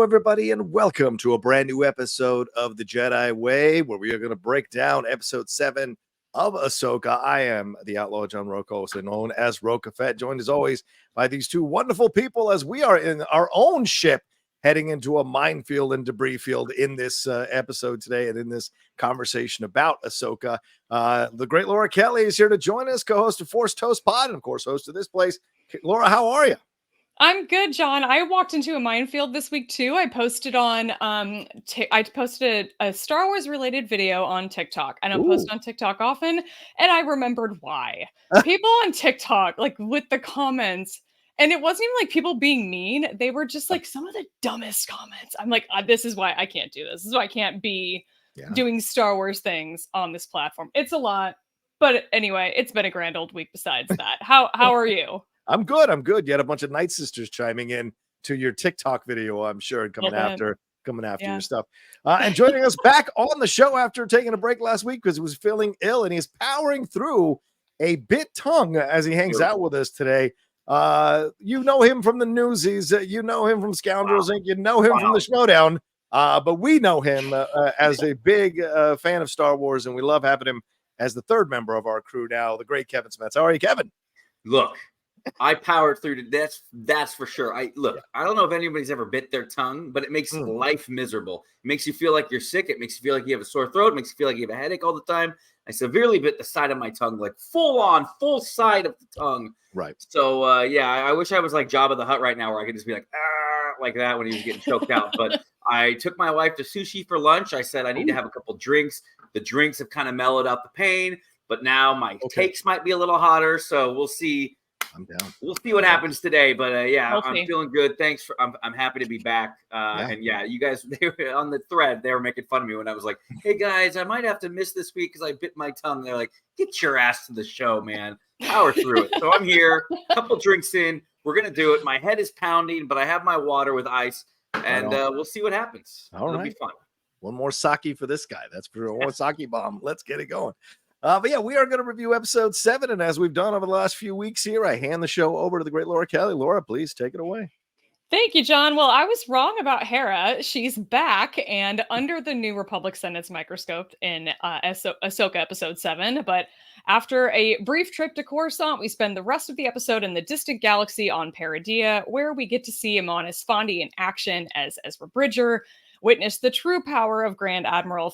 everybody, and welcome to a brand new episode of the Jedi Way, where we are going to break down episode 7 of Ahsoka. I am the Outlaw John Rocha, also known as Rocha Fett, joined as always by these two wonderful people as we are in our own ship heading into a minefield and debris field in this episode today and in this conversation about Ahsoka. The great Laura Kelly is here to join us, co-host of Force Toast Pod, and of course, host of this place. Laura, how are you? I'm good, John. I walked into a minefield this week too. I posted on I posted a Star Wars related video on TikTok. I don't post on TikTok often, and I remembered why. People on TikTok, like with the comments, and it wasn't even like people being mean. They were just like some of the dumbest comments. I'm like, this is why I can't do this. This is why I can't be doing Star Wars things on this platform. It's a lot. But anyway, it's been a grand old week besides that. How are you? I'm good. I'm good. You had a bunch of Night Sisters chiming in to your TikTok video, I'm sure, and coming after your stuff. And joining us back on the show after taking a break last week because he was feeling ill, and he's powering through a bit tongue as he hangs out with us today. You know him from the Newsies. You know him from Scoundrels Inc. You know him from the Schmodown. But we know him as a big fan of Star Wars, and we love having him as the third member of our crew now, the great Kevin Smets. How are you, Kevin? Look, I powered through to that's for sure. I don't know if anybody's ever bit their tongue, but it makes life miserable. It makes you feel like you're sick. It makes you feel like you have a sore throat. It makes you feel like you have a headache all the time. I severely bit the side of my tongue, like full side of the tongue. Right. So I wish I was like Jabba the Hutt right now, where I could just be like that when he was getting choked out. But I took my wife to sushi for lunch. I said I need to have a couple drinks. The drinks have kind of mellowed out the pain, but now my takes might be a little hotter. So we'll see. I'm down. We'll see what happens today, but I'm feeling good. Thanks for. I'm happy to be back. And you guys, they were on the thread. They were making fun of me when I was like, "Hey guys, I might have to miss this week because I bit my tongue." They're like, "Get your ass to the show, man. Power through it." So I'm here. Couple drinks in. We're gonna do it. My head is pounding, but I have my water with ice, and we'll see what happens. It'll be fun. One more sake for this guy. That's for one more sake bomb. Let's get it going. But yeah, we are going to review episode 7. And as we've done over the last few weeks here, I hand the show over to the great Laura Kelly. Laura, please take it away. Thank you, John. Well, I was wrong about Hera. She's back and under the New Republic Senate's microscope in Ahsoka episode 7. But after a brief trip to Coruscant, we spend the rest of the episode in the distant galaxy on Paradia, where we get to see EMAN ESFANDI in action as Ezra Bridger, witness the true power of Grand Admiral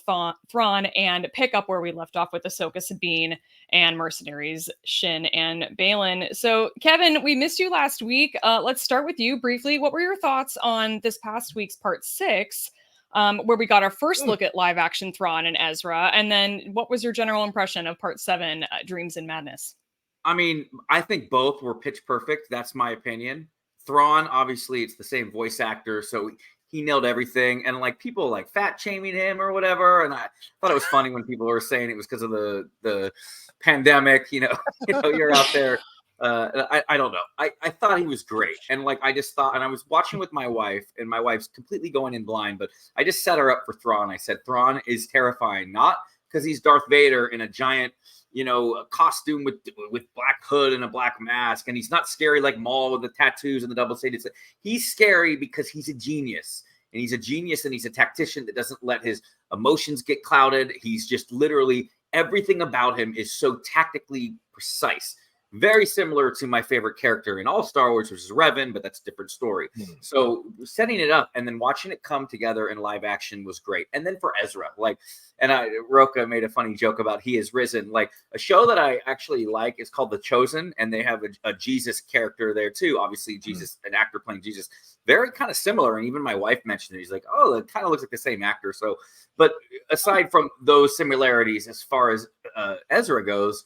Thrawn, and pick up where we left off with Ahsoka, Sabine, and mercenaries Shin and Baylan. So, Kevin, we missed you last week. Let's start with you briefly. What were your thoughts on this past week's part 6, where we got our first look at live-action Thrawn and Ezra? And then what was your general impression of part 7, Dreams and Madness? I mean, I think both were pitch perfect. That's my opinion. Thrawn, obviously, it's the same voice actor, so he nailed everything, and like people like fat shaming him or whatever. And I thought it was funny when people were saying it was because of the pandemic. You're out there. I don't know. I thought he was great, and like I just thought, and I was watching with my wife, and my wife's completely going in blind, but I just set her up for Thrawn. I said Thrawn is terrifying, not because he's Darth Vader in a giant, a costume with black hood and a black mask, and he's not scary like Maul with the tattoos and the double shaded. He's scary because he's a genius, and he's a tactician that doesn't let his emotions get clouded. He's just literally everything about him is so tactically precise. Very similar to my favorite character in all Star Wars, which is Revan, but that's a different story. So setting it up and then watching it come together in live action was great. And then for Ezra, Rocha made a funny joke about He Is Risen. Like a show that I actually like is called The Chosen, and they have a Jesus character there too. Obviously, Jesus, an actor playing Jesus, very kind of similar. And even my wife mentioned it. He's like, "Oh, it kind of looks like the same actor." So, but aside from those similarities, as far as Ezra goes,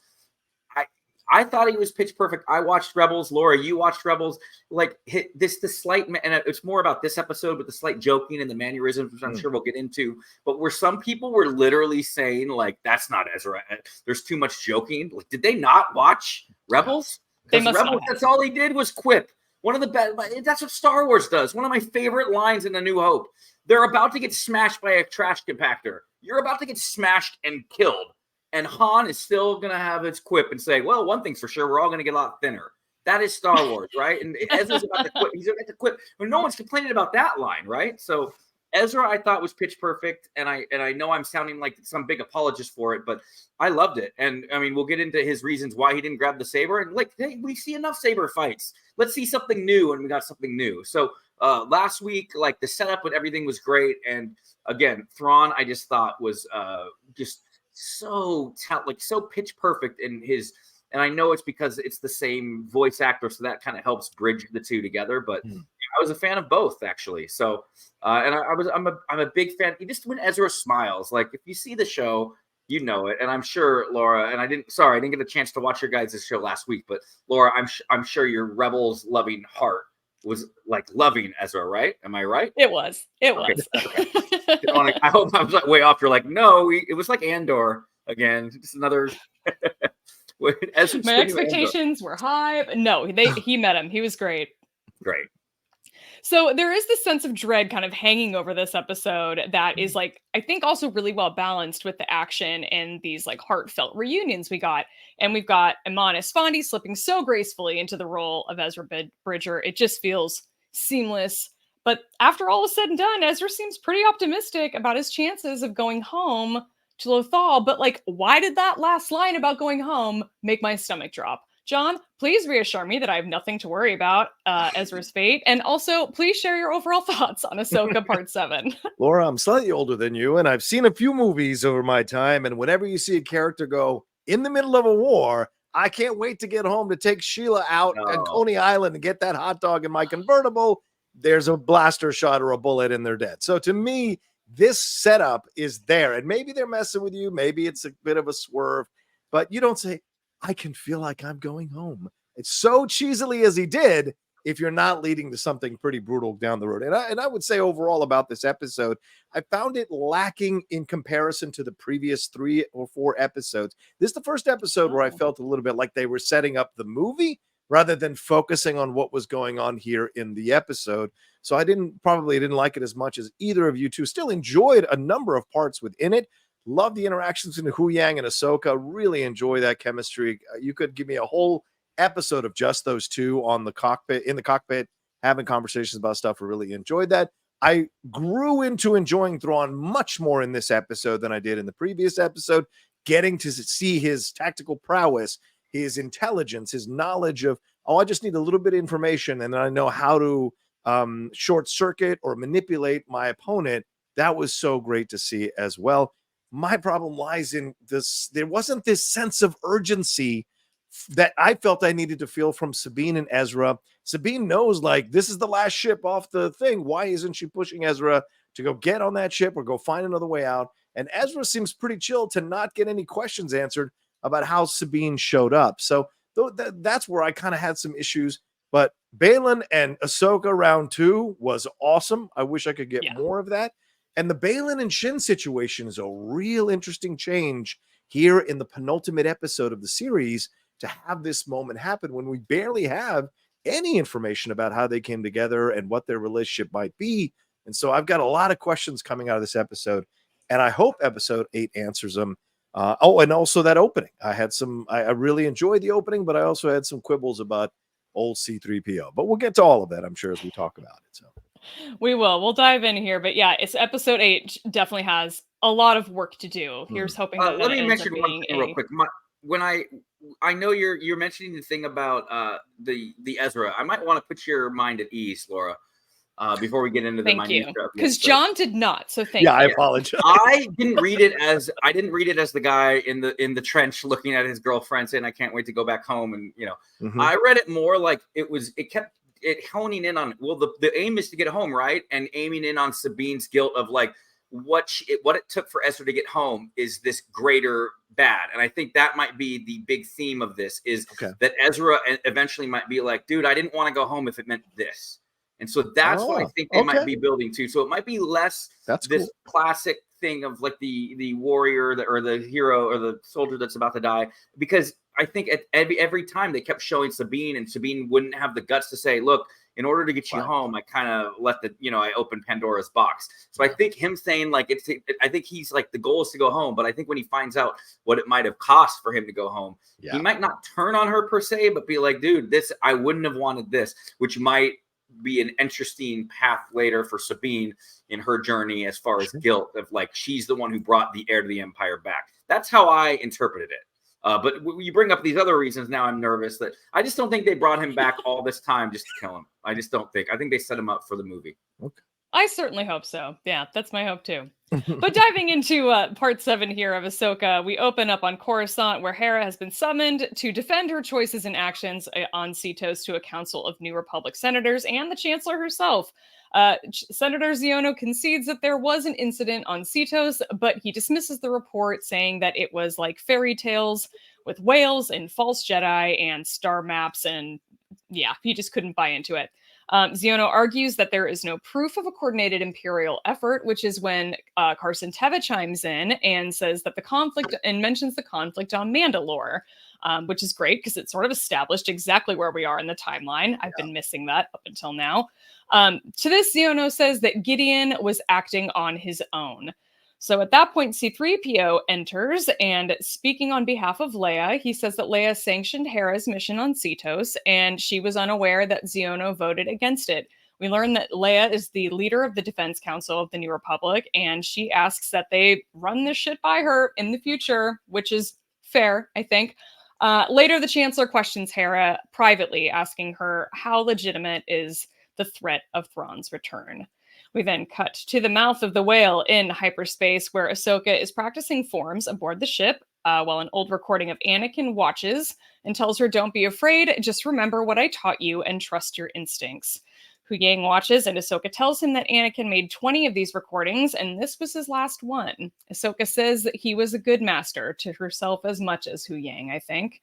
I thought he was pitch perfect. I watched Rebels. Laura, you watched Rebels. Like the slight, and it's more about this episode, but the slight joking and the mannerisms, which I'm sure we'll get into. But where some people were literally saying, like, "That's not Ezra. There's too much joking." Like, did they not watch Rebels? Because Rebels, that's all he did was quip. One of the best. That's what Star Wars does. One of my favorite lines in A New Hope. They're about to get smashed by a trash compactor. You're about to get smashed and killed. And Han is still going to have his quip and say, "Well, one thing's for sure, we're all going to get a lot thinner." That is Star Wars, right? And Ezra's about to quit. He's about to quit. Well, no one's complaining about that line, right? So Ezra, I thought, was pitch perfect, and I know I'm sounding like some big apologist for it, but I loved it. And I mean, we'll get into his reasons why he didn't grab the saber. And like, hey, we see enough saber fights. Let's see something new, and we got something new. So last week, like, the setup and everything was great. And again, Thrawn, I just thought was just so pitch perfect in his. And I know it's because it's the same voice actor, so that kind of helps bridge the two together. But I was a fan of both, actually. So, and I'm a big fan. Just when Ezra smiles, like, if you see the show, you know it. And I'm sure, Laura, and I didn't get a chance to watch your guys' show last week, but Laura, I'm sure your Rebels loving heart was like loving Ezra, right? Am I right? It was. Okay. I hope I was like way off. You're like, no, it was like Andor again, just another. My expectations were high, but no, he met him. He was great. Great. So there is this sense of dread kind of hanging over this episode that is, like, I think also really well balanced with the action and these like heartfelt reunions we got. And we've got Eman Esfandi slipping so gracefully into the role of Ezra Bridger. It just feels seamless. But after all is said and done, Ezra seems pretty optimistic about his chances of going home to Lothal. But like, why did that last line about going home make my stomach drop? John, please reassure me that I have nothing to worry about Ezra's fate. And also, please share your overall thoughts on Ahsoka Part 7. Laura, I'm slightly older than you, and I've seen a few movies over my time. And whenever you see a character go in the middle of a war, I can't wait to get home to take Sheila out at Coney Island and get that hot dog in my convertible. There's a blaster shot or a bullet and they're dead. So to me, this setup is there. And maybe they're messing with you. Maybe it's a bit of a swerve. But you don't say, I can feel like I'm going home. It's so cheesily as he did if you're not leading to something pretty brutal down the road. And I would say overall about this episode, I found it lacking in comparison to the previous 3 or 4 episodes. This is the first episode where I felt a little bit like they were setting up the movie rather than focusing on what was going on here in the episode. So I probably didn't like it as much as either of you two. Still enjoyed a number of parts within it. Love the interactions between Hu Yang and Ahsoka. Really enjoy that chemistry. You could give me a whole episode of just those two in the cockpit, having conversations about stuff. I really enjoyed that. I grew into enjoying Thrawn much more in this episode than I did in the previous episode, getting to see his tactical prowess, his intelligence, his knowledge of, I just need a little bit of information and then I know how to short circuit or manipulate my opponent. That was so great to see as well. My problem lies in this. There wasn't this sense of urgency that I felt I needed to feel from Sabine and Ezra. Sabine knows, like, this is the last ship off the thing. Why isn't she pushing Ezra to go get on that ship or go find another way out? And Ezra seems pretty chill to not get any questions answered about how Sabine showed up. So that's where I kind of had some issues. But Baylan and Ahsoka round 2 was awesome. I wish I could get more of that. And the Baylan and Shin situation is a real interesting change here in the penultimate episode of the series to have this moment happen when we barely have any information about how they came together and what their relationship might be. And so I've got a lot of questions coming out of this episode, and I hope episode 8 answers them. And also that opening. I really enjoyed the opening, but I also had some quibbles about old C-3PO. But we'll get to all of that, I'm sure, as we talk about it. So we will. We'll dive in here. But yeah, it's episode 8 definitely has a lot of work to do. Here's hoping that let me mention one thing real quick. When I know you're mentioning the thing about the Ezra, I might want to put your mind at ease, Laura, before we get into the minutiae. Because John did not. So thank you. I apologize. I didn't read it as the guy in the trench looking at his girlfriend saying, "I can't wait to go back home." And I read it more like it kept honing in on, well, the aim is to get home, right? And aiming in on Sabine's guilt of like what it took for Ezra to get home is this greater bad. And I think that might be the big theme of this is that Ezra eventually might be like, dude, I didn't want to go home if it meant this. And so that's what I think they might be building to. So it might be less this classic thing of like the warrior or the hero or the soldier that's about to die, because I think at every time they kept showing Sabine, and Sabine wouldn't have the guts to say, look, in order to get you home, I kind of let the, I opened Pandora's box. So I think him saying like, I think he's like, the goal is to go home. But I think when he finds out what it might have cost for him to go home, he might not turn on her per se, but be like, dude, I wouldn't have wanted this, which might be an interesting path later for Sabine in her journey as far as guilt of like, she's the one who brought the heir to the Empire back. That's how I interpreted it. But you bring up these other reasons. Now I'm nervous that I just don't think they brought him back all this time just to kill him. I just don't think. I think they set him up for the movie. Okay. I certainly hope so. Yeah, that's my hope too. But diving into part 7 here of Ahsoka, we open up on Coruscant, where Hera has been summoned to defend her choices and actions on Cetos to a council of New Republic senators and the Chancellor herself. Senator Xiono concedes that there was an incident on Cetos, but he dismisses the report, saying that it was like fairy tales with whales and false Jedi and star maps, and yeah, he just couldn't buy into it. Xiono argues that there is no proof of a coordinated Imperial effort, which is when Carson Teva chimes in and says that the conflict, and mentions the conflict on Mandalore, which is great because it sort of established exactly where we are in the timeline. I've been missing that up until now. To this, Xiono says that Gideon was acting on his own. So at that point, C-3PO enters, and speaking on behalf of Leia, he says that Leia sanctioned Hera's mission on Cetos, and she was unaware that Xiono voted against it. We learn that Leia is the leader of the Defense Council of the New Republic, and she asks that they run this shit by her in the future, which is fair, I think. Later, the Chancellor questions Hera privately, asking her how legitimate is the threat of Thrawn's return. We then cut to the mouth of the whale in hyperspace, where Ahsoka is practicing forms aboard the ship, while an old recording of Anakin watches and tells her, "Don't be afraid, just remember what I taught you and trust your instincts." Huyang watches, and Ahsoka tells him that Anakin made 20 of these recordings, and this was his last one. Ahsoka says that he was a good master, to herself as much as Huyang, I think.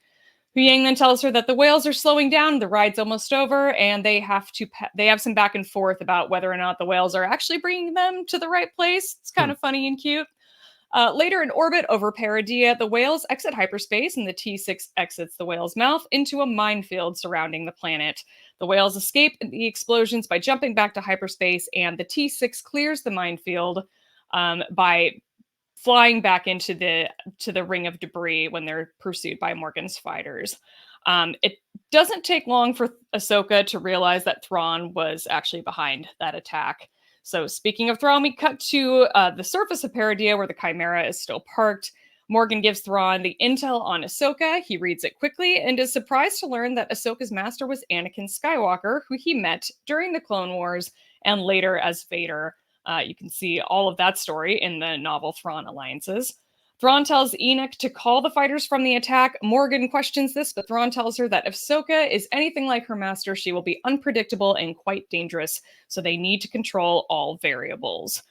Huyang then tells her that the whales are slowing down, the ride's almost over, and they have some back and forth about whether or not the whales are actually bringing them to the right place. It's kind of funny and cute. Later in orbit over Paradia, the whales exit hyperspace, and the T6 exits the whale's mouth into a minefield surrounding the planet. The whales escape the explosions by jumping back to hyperspace, and the T6 clears the minefield by flying back into the ring of debris when they're pursued by Morgan's fighters. It doesn't take long for Ahsoka to realize that Thrawn was actually behind that attack. So speaking of Thrawn, we cut to the surface of Paradia, where the Chimera is still parked. Morgan gives Thrawn the intel on Ahsoka. He reads it quickly and is surprised to learn that Ahsoka's master was Anakin Skywalker, who he met during the Clone Wars and later as Vader. You can see all of that story in the novel Thrawn Alliances. Thrawn tells Enoch to call the fighters from the attack. Morgan questions this, but Thrawn tells her that if Ahsoka is anything like her master, she will be unpredictable and quite dangerous, so they need to control all variables.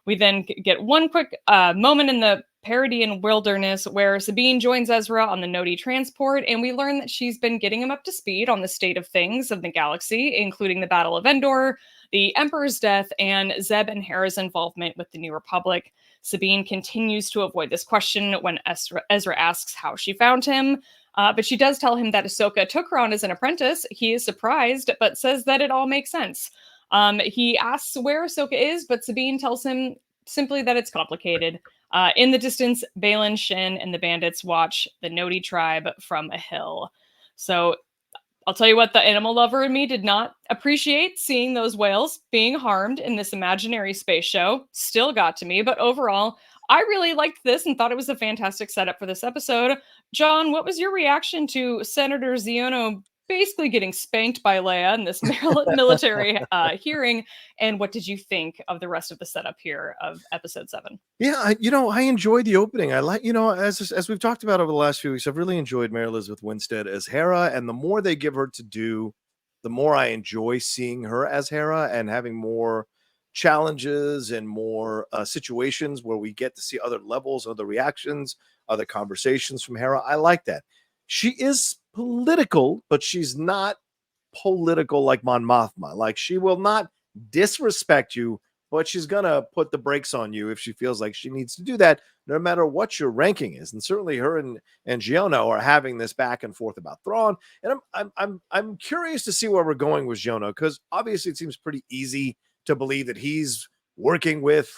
We then get one quick moment in the Paradian wilderness where Sabine joins Ezra on the Noti transport, and we learn that she's been getting him up to speed on the state of things of the galaxy, including the Battle of Endor, the Emperor's death, and Zeb and Hera's involvement with the New Republic. Sabine continues to avoid this question when Ezra asks how she found him, but she does tell him that Ahsoka took her on as an apprentice. He is surprised, but says that it all makes sense. He asks where Ahsoka is, but Sabine tells him simply that it's complicated. In the distance, Baylan, Shin, and the bandits watch the Noti tribe from a hill. So I'll tell you what, the animal lover in me did not appreciate seeing those whales being harmed in this imaginary space show. Still got to me, but overall, I really liked this and thought it was a fantastic setup for this episode. John, what was your reaction to Senator Xiono basically getting spanked by Leia in this military hearing? And what did you think of the rest of the setup here of episode 7? Yeah, I enjoyed the opening. I like, as we've talked about over the last few weeks, I've really enjoyed Mary Elizabeth Winstead as Hera, and the more they give her to do, the more I enjoy seeing her as Hera and having more challenges and more situations where we get to see other levels, other reactions, other conversations from Hera. I like that. She is political, but she's not political like Mon Mothma. Like, she will not disrespect you but she's gonna put the brakes on you if she feels like she needs to do that, no matter what your ranking is. And certainly her and Gianno are having this back and forth about Thrawn. And I'm curious to see where we're going with Gianno, because obviously it seems pretty easy to believe that he's working with,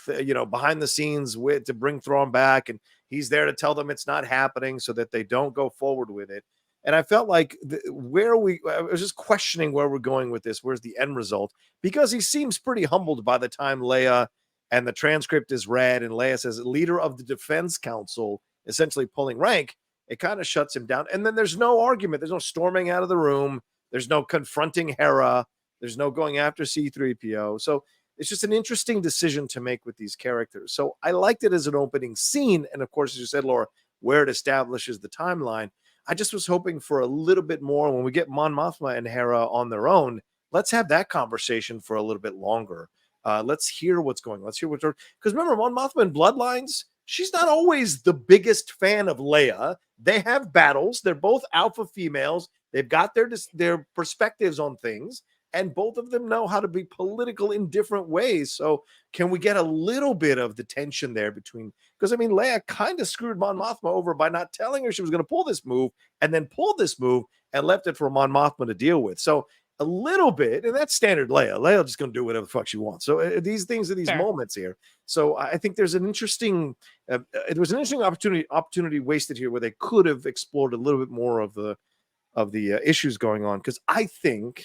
behind the scenes to bring Thrawn back, and he's there to tell them it's not happening so that they don't go forward with it. And I felt like I was just questioning where we're going with this. Where's the end result? Because he seems pretty humbled by the time Leia and the transcript is read, and Leia says, leader of the Defense Council, essentially pulling rank. It kind of shuts him down. And then there's no argument. There's no storming out of the room. There's no confronting Hera. There's no going after C-3PO. So it's just an interesting decision to make with these characters. So I liked it as an opening scene. And of course, as you said, Laura, where it establishes the timeline. I just was hoping for a little bit more when we get Mon Mothma and Hera on their own. Let's have that conversation for a little bit longer. Let's hear what's going on. Let's hear what's, because remember, Mon Mothma in Bloodlines, she's not always the biggest fan of Leia. They have battles. They're both alpha females. They've got their perspectives on things, and both of them know how to be political in different ways. So can we get a little bit of the tension there between, because I mean, Leia kind of screwed Mon Mothma over by not telling her she was going to pull this move, and then pulled this move and left it for Mon Mothma to deal with. So a little bit, and that's standard Leia. Leia's just going to do whatever the fuck she wants. So these things are these moments here. So I think there's an interesting, it was an interesting opportunity wasted here where they could have explored a little bit more of the issues going on. Because I think,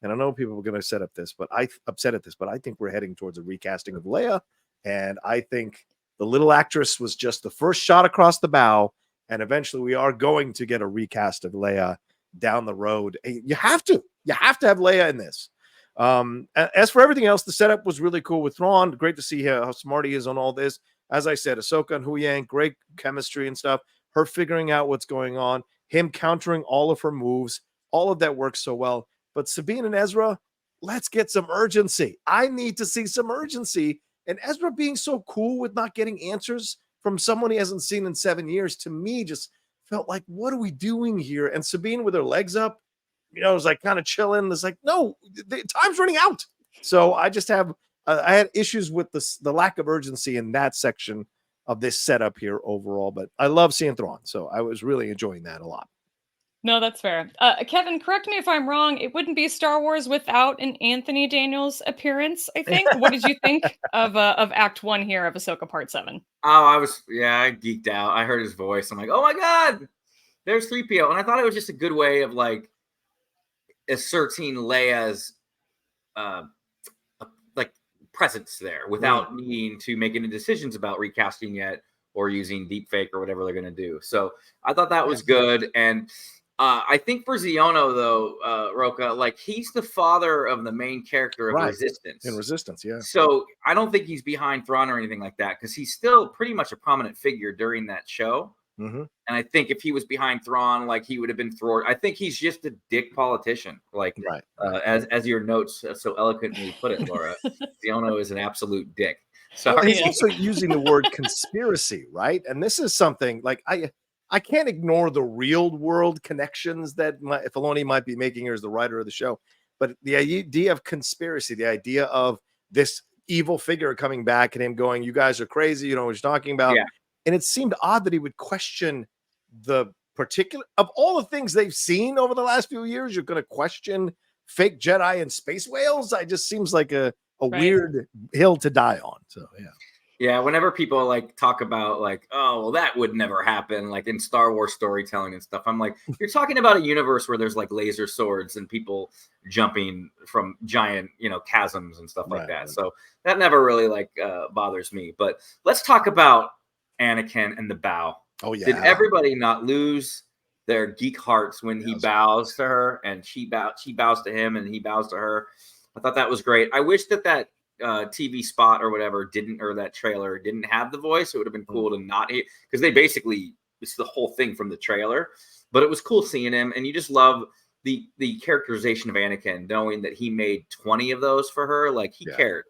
and I know people are going to set up this, but upset at this, but I think we're heading towards a recasting of Leia. And I think the little actress was just the first shot across the bow. And eventually we are going to get a recast of Leia down the road. You have to have Leia in this. As for everything else, the setup was really cool with Thrawn. Great to see how smart he is on all this. As I said, Ahsoka and Huyang, great chemistry and stuff. Her figuring out what's going on, him countering all of her moves, all of that works so well. But Sabine and Ezra, let's get some urgency. I need to see some urgency. And Ezra being so cool with not getting answers from someone he hasn't seen in 7 years, to me, just felt like, what are we doing here? And Sabine with her legs up, was like kind of chilling. It's like, no, the time's running out. So I just have, I had issues with the lack of urgency in that section of this setup here overall. But I love seeing Thrawn, so I was really enjoying that a lot. No, that's fair. Kevin, correct me if I'm wrong. It wouldn't be Star Wars without an Anthony Daniels appearance, I think. What did you think of Act 1 here of Ahsoka Part 7? Oh, I geeked out. I heard his voice. I'm like, oh my God, there's 3PO. And I thought it was just a good way of like asserting Leia's like presence there without needing to make any decisions about recasting yet or using deepfake or whatever they're going to do. So I thought that was good. And I think for Xiono, though, Rocha, like he's the father of the main character of Resistance. In Resistance, yeah. So I don't think he's behind Thrawn or anything like that, because he's still pretty much a prominent figure during that show. Mm-hmm. And I think if he was behind Thrawn, like he would have been thwarted. I think he's just a dick politician. Like, as your notes so eloquently put it, Laura, Xiono is an absolute dick. So he's also using the word conspiracy, right? And this is something like I can't ignore the real world connections that Filoni might be making here as the writer of the show. But the idea of conspiracy, the idea of this evil figure coming back and him going, you guys are crazy, you know what you're talking about. Yeah. And it seemed odd that he would question the particular, of all the things they've seen over the last few years, you're going to question fake Jedi and space whales. It just seems like a weird hill to die on. So, yeah. Yeah, whenever people like talk about like, oh, well, that would never happen, like in Star Wars storytelling and stuff, I'm like, you're talking about a universe where there's like laser swords and people jumping from giant, chasms and stuff like that. Right. So that never really like bothers me. But let's talk about Anakin and the bow. Oh yeah. Did everybody not lose their geek hearts when he bows to her and she bows to him and he bows to her? I thought that was great. I wish that TV spot or whatever or that trailer didn't have the voice. It would have been cool to not, because they basically, it's the whole thing from the trailer, but it was cool seeing him. And you just love the characterization of Anakin, knowing that he made 20 of those for her. Like he cared,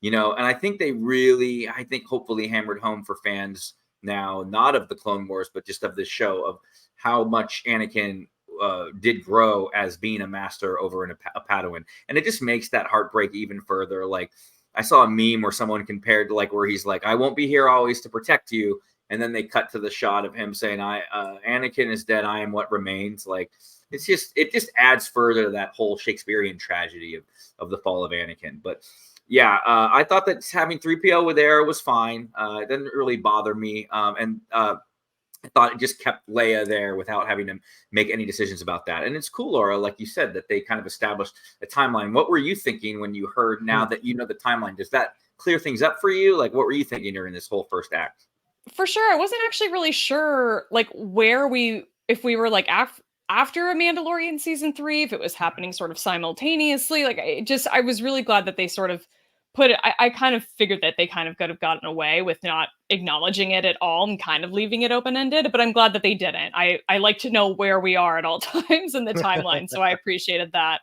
and I think they really, hopefully hammered home for fans now, not of the Clone Wars, but just of this show, of how much Anakin did grow as being a master over a Padawan. And it just makes that heartbreak even further. Like, I saw a meme where someone compared to like where he's like, I won't be here always to protect you. And then they cut to the shot of him saying, Anakin is dead. I am what remains. Like, it just adds further to that whole Shakespearean tragedy of the fall of Anakin. But yeah, I thought that having 3PO with Hera was fine. It didn't really bother me. I thought it just kept Leia there without having to make any decisions about that. And it's cool, Laura, like you said, that they kind of established a timeline. What were you thinking when you heard, now that you know the timeline? Does that clear things up for you? Like, what were you thinking during this whole first act? For sure. I wasn't actually really sure, like, if we were like after a Mandalorian season 3, if it was happening sort of simultaneously. Like, I was really glad that they sort of put it. I kind of figured that they kind of could have gotten away with not acknowledging it at all and kind of leaving it open-ended, but I'm glad that they didn't. I like to know where we are at all times in the timeline, so I appreciated that.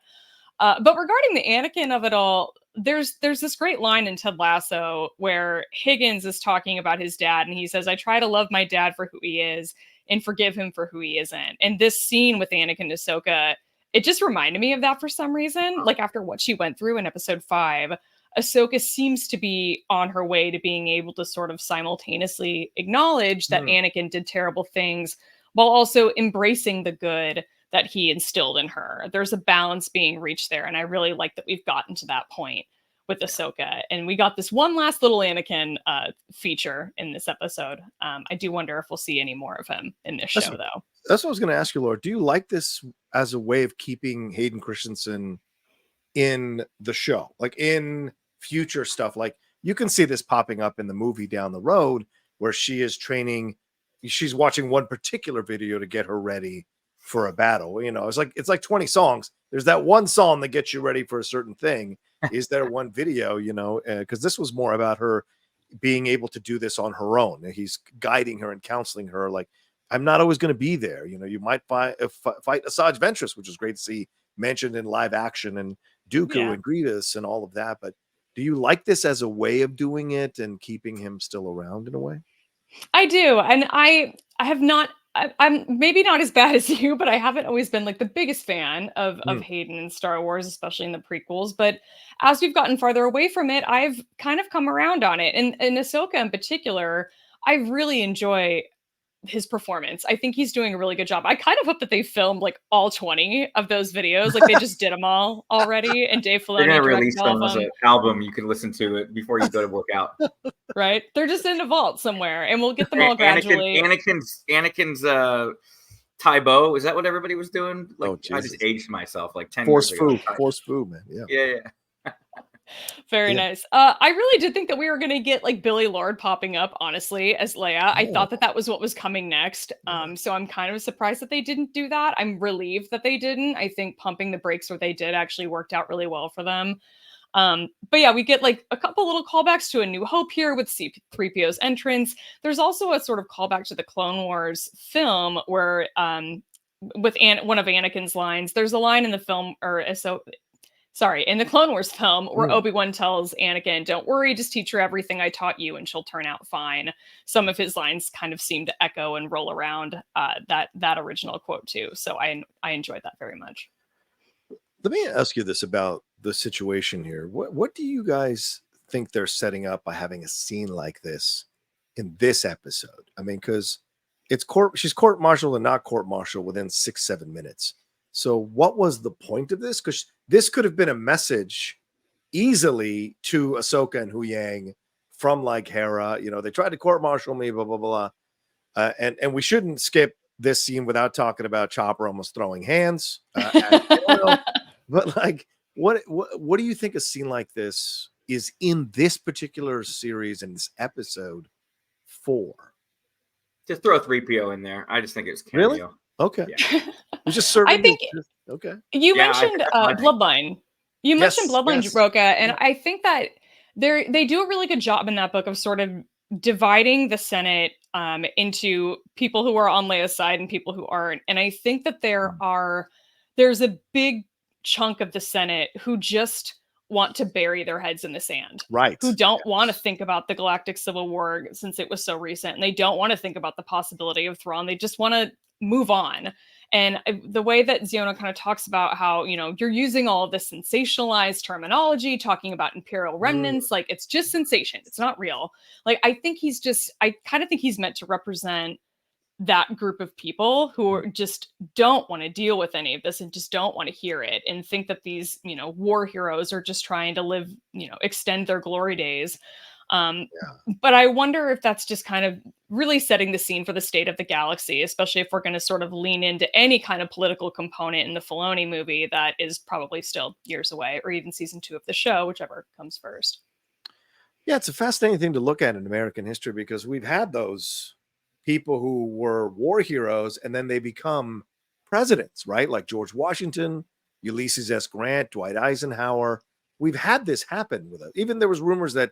But regarding the Anakin of it all, there's this great line in Ted Lasso where Higgins is talking about his dad, and he says, I try to love my dad for who he is and forgive him for who he isn't. And this scene with Anakin and Ahsoka, it just reminded me of that for some reason. Like, after what she went through in episode 5, Ahsoka seems to be on her way to being able to sort of simultaneously acknowledge that Anakin did terrible things while also embracing the good that he instilled in her. There's a balance being reached there, and I really like that we've gotten to that point with Ahsoka. And we got this one last little Anakin feature in this episode. I do wonder if we'll see any more of him in this show, though. That's what I was going to ask you, Laura. Do you like this as a way of keeping Hayden Christensen in the show? Like, in future stuff, like you can see this popping up in the movie down the road where she is training, she's watching one particular video to get her ready for a battle. You know, it's like 20 songs. There's that one song that gets you ready for a certain thing. Is there one video, you know, because this was more about her being able to do this on her own. He's guiding her and counseling her. Like, I'm not always going to be there. You know, you might fight Asajj Ventress, which is great to see mentioned in live action, and Dooku and Greedos and all of that. But do you like this as a way of doing it and keeping him still around in a way? I do. And I have not, I'm maybe not as bad as you, but I haven't always been like the biggest fan of Hayden in Star Wars, especially in the prequels. But as we've gotten farther away from it, I've kind of come around on it. And Ahsoka in particular, I really enjoy his performance. I think he's doing a really good job. I kind of hope that they filmed like all 20 of those videos. Like, they just did them all already. And Dave Filoni, they're gonna release them as an album. You can listen to it before you go to work out. Right? They're just in a vault somewhere, and we'll get them all gradually. Anakin's Tybo. Is that what everybody was doing? Like, I just aged myself like 10 years ago. Force food, man. Yeah. Very nice. I really did think that we were going to get like Billy Lord popping up, honestly, as Leia. I thought that was what was coming next. So I'm kind of surprised that they didn't do that. I'm relieved that they didn't. I think pumping the brakes where they did actually worked out really well for them. But yeah, we get like a couple little callbacks to A New Hope here with C-3PO's entrance. There's also a sort of callback to the Clone Wars film where with one of Anakin's lines, there's a line in the film, in the Clone Wars film where Obi-Wan tells Anakin, don't worry, just teach her everything I taught you and she'll turn out fine. Some of his lines kind of seem to echo and roll around that original quote too. So I enjoyed that very much. Let me ask you this about the situation here. What do you guys think they're setting up by having a scene like this in this episode? I mean, because she's court-martialed and not court-martialed within 6-7 minutes. So what was the point of this? Because this could have been a message easily to Ahsoka and Huyang from like Hera. You know, they tried to court-martial me, blah, blah, blah. And we shouldn't skip this scene without talking about Chopper almost throwing hands. But like, what do you think a scene like this is in this particular series and this episode for? Just throw 3PO in there. I just think it's cameo. Really? Okay. Yeah. Just serving. I think okay. You mentioned Bloodline. You mentioned Bloodline, Rocha, and I think that they do a really good job in that book of sort of dividing the Senate into people who are on Leia's side and people who aren't. And I think that there's a big chunk of the Senate who just want to bury their heads in the sand, right? Who don't want to think about the Galactic Civil War since it was so recent, and they don't want to think about the possibility of Thrawn. They just want to move on. And the way that Xiono kind of talks about how, you know, you're using all of this sensationalized terminology, talking about Imperial remnants, like it's just sensation. It's not real. Like, I kind of think he's meant to represent that group of people who just don't want to deal with any of this and just don't want to hear it and think that these, you know, war heroes are just trying to live, you know, extend their glory days. But I wonder if that's just kind of really setting the scene for the state of the galaxy, especially if we're going to sort of lean into any kind of political component in the Filoni movie that is probably still years away, or even season 2 of the show, whichever comes first. Yeah, it's a fascinating thing to look at in American history, because we've had those people who were war heroes and then they become presidents, right? Like George Washington, Ulysses S. Grant, Dwight Eisenhower. We've had this happen with us. Even there was rumors that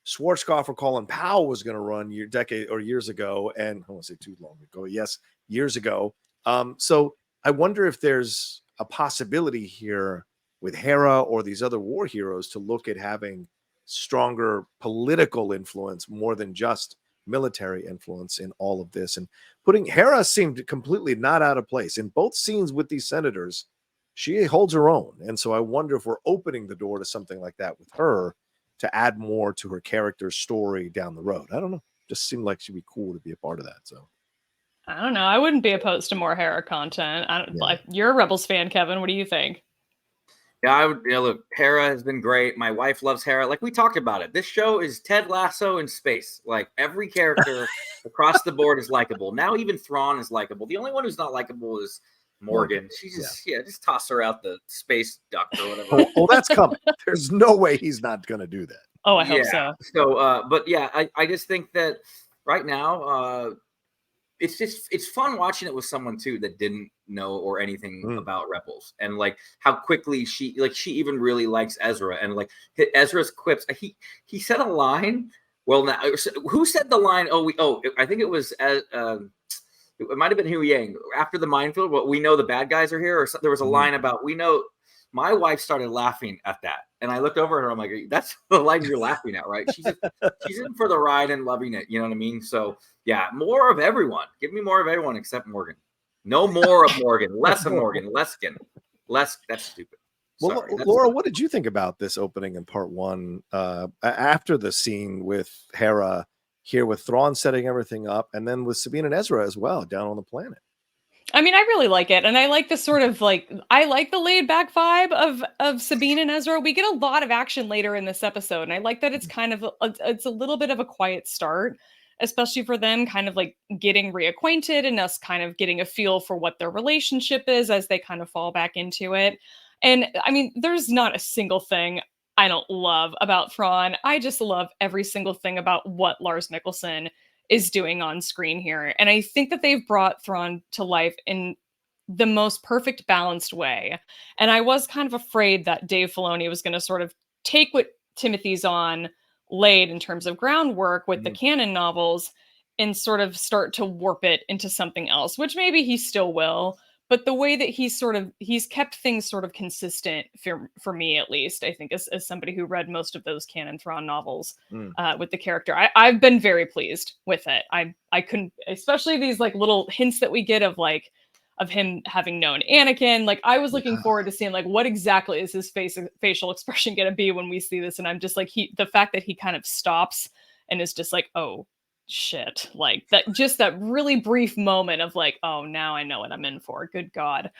Schwarzkopf or Colin Powell was going to run years ago, and I won't say too long ago. Yes, years ago. So I wonder if there's a possibility here with Hera or these other war heroes to look at having stronger political influence more than just military influence in all of this. And putting Hera seemed completely not out of place in both scenes with these senators. She holds her own, and so I wonder if we're opening the door to something like that with her, to add more to her character's story down the road. I don't know. Just seemed like she'd be cool to be a part of that. So I don't know. I wouldn't be opposed to more Hera content. Like, you're a Rebels fan, Kevin. What do you think? Yeah, I would. You know, look, Hera has been great. My wife loves Hera. Like, we talked about it. This show is Ted Lasso in space. Like, every character across the board is likable. Now even Thrawn is likable. The only one who's not likable is Morgan. She just just toss her out the space duct or whatever. Well, that's coming. There's no way he's not going to do that. Oh, I hope so. So, but yeah, I just think that right now, it's fun watching it with someone too that didn't know or anything about Rebels, and like how quickly she even really likes Ezra, and like Ezra's quips. He said a line. Well, now who said the line? I think it was it might have been Hu Yang after the minefield. Well, we know the bad guys are here, or there was a line about we know. My wife started laughing at that, and I looked over at her. I'm like, "That's the line you're laughing at, right?" She's in for the ride and loving it. You know what I mean? So yeah, more of everyone. Give me more of everyone except Morgan. No more of Morgan. Less of Morgan. Leskin. Less. That's stupid. Well, Laura, what did you think about this opening in part 1? After the scene with Hera here, with Thrawn setting everything up, and then with Sabine and Ezra as well down on the planet. I mean, I really like it. And I like the sort of I like the laid back vibe of Sabine and Ezra. We get a lot of action later in this episode. And I like that it's kind of, it's a little bit of a quiet start, especially for them kind of like getting reacquainted and us kind of getting a feel for what their relationship is as they kind of fall back into it. And I mean, there's not a single thing I don't love about Thrawn. I just love every single thing about what Lars Mikkelsen is doing on screen here. And I think that they've brought Thrawn to life in the most perfect balanced way. And I was kind of afraid that Dave Filoni was going to sort of take what Timothy's on laid in terms of groundwork with the canon novels and sort of start to warp it into something else, which maybe he still will. But the way that he's kept things sort of consistent for me, at least, I think, as somebody who read most of those canon Thrawn novels with the character, I've been very pleased with it. I couldn't, especially these like little hints that we get of him having known Anakin. Like, I was looking forward to seeing like what exactly is his facial expression going to be when we see this. And I'm just like, the fact that he kind of stops and is just like, oh shit, like that really brief moment of like, oh, now I know what I'm in for. Good God.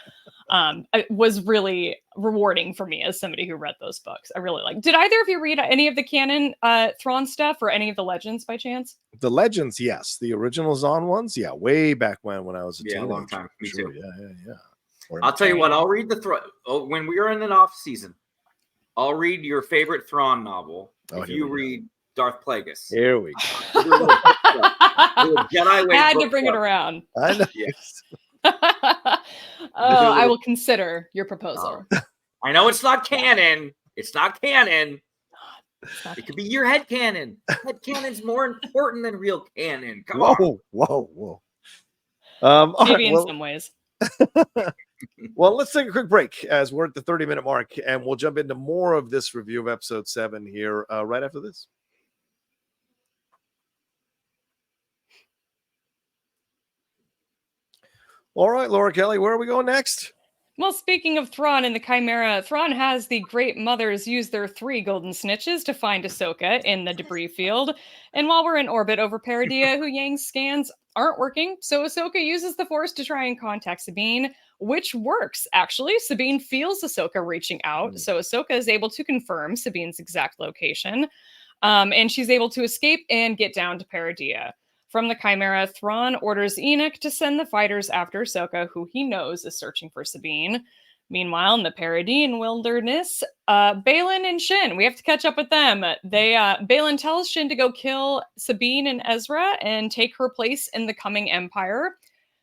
It was really rewarding for me as somebody who read those books. I really like. Did either of you read any of the canon Thrawn stuff or any of the legends by chance? The legends, yes. The original Zahn ones, yeah, way back when I was a teenager. A long time. Me too. Yeah. I'll tell you what, I'll read when we are in an off season, I'll read your favorite Thrawn novel. If you read Darth Plagueis. Here we go. Jedi Way. I had to bring it around. I know. Yes. I will consider your proposal. I know it's not canon. It's not canon. It could be your head canon. Head canon's more important than real canon. Come on. Whoa. Maybe in some ways. Well, let's take a quick break as we're at the 30-minute mark, and we'll jump into more of this review of episode 7 here right after this. All right, Laura Kelly, where are we going next? Well, speaking of Thrawn and the Chimera, Thrawn has the Great Mothers use their 3 golden snitches to find Ahsoka in the debris field. And while we're in orbit over Peridea, Hu Yang's scans aren't working, so Ahsoka uses the Force to try and contact Sabine, which works, actually. Sabine feels Ahsoka reaching out, so Ahsoka is able to confirm Sabine's exact location, and she's able to escape and get down to Peridea. From the Chimera, Thrawn orders Enoch to send the fighters after Ahsoka, who he knows is searching for Sabine. Meanwhile, in the Peridean wilderness, Baylan and Shin, we have to catch up with them. Baylan tells Shin to go kill Sabine and Ezra and take her place in the coming Empire.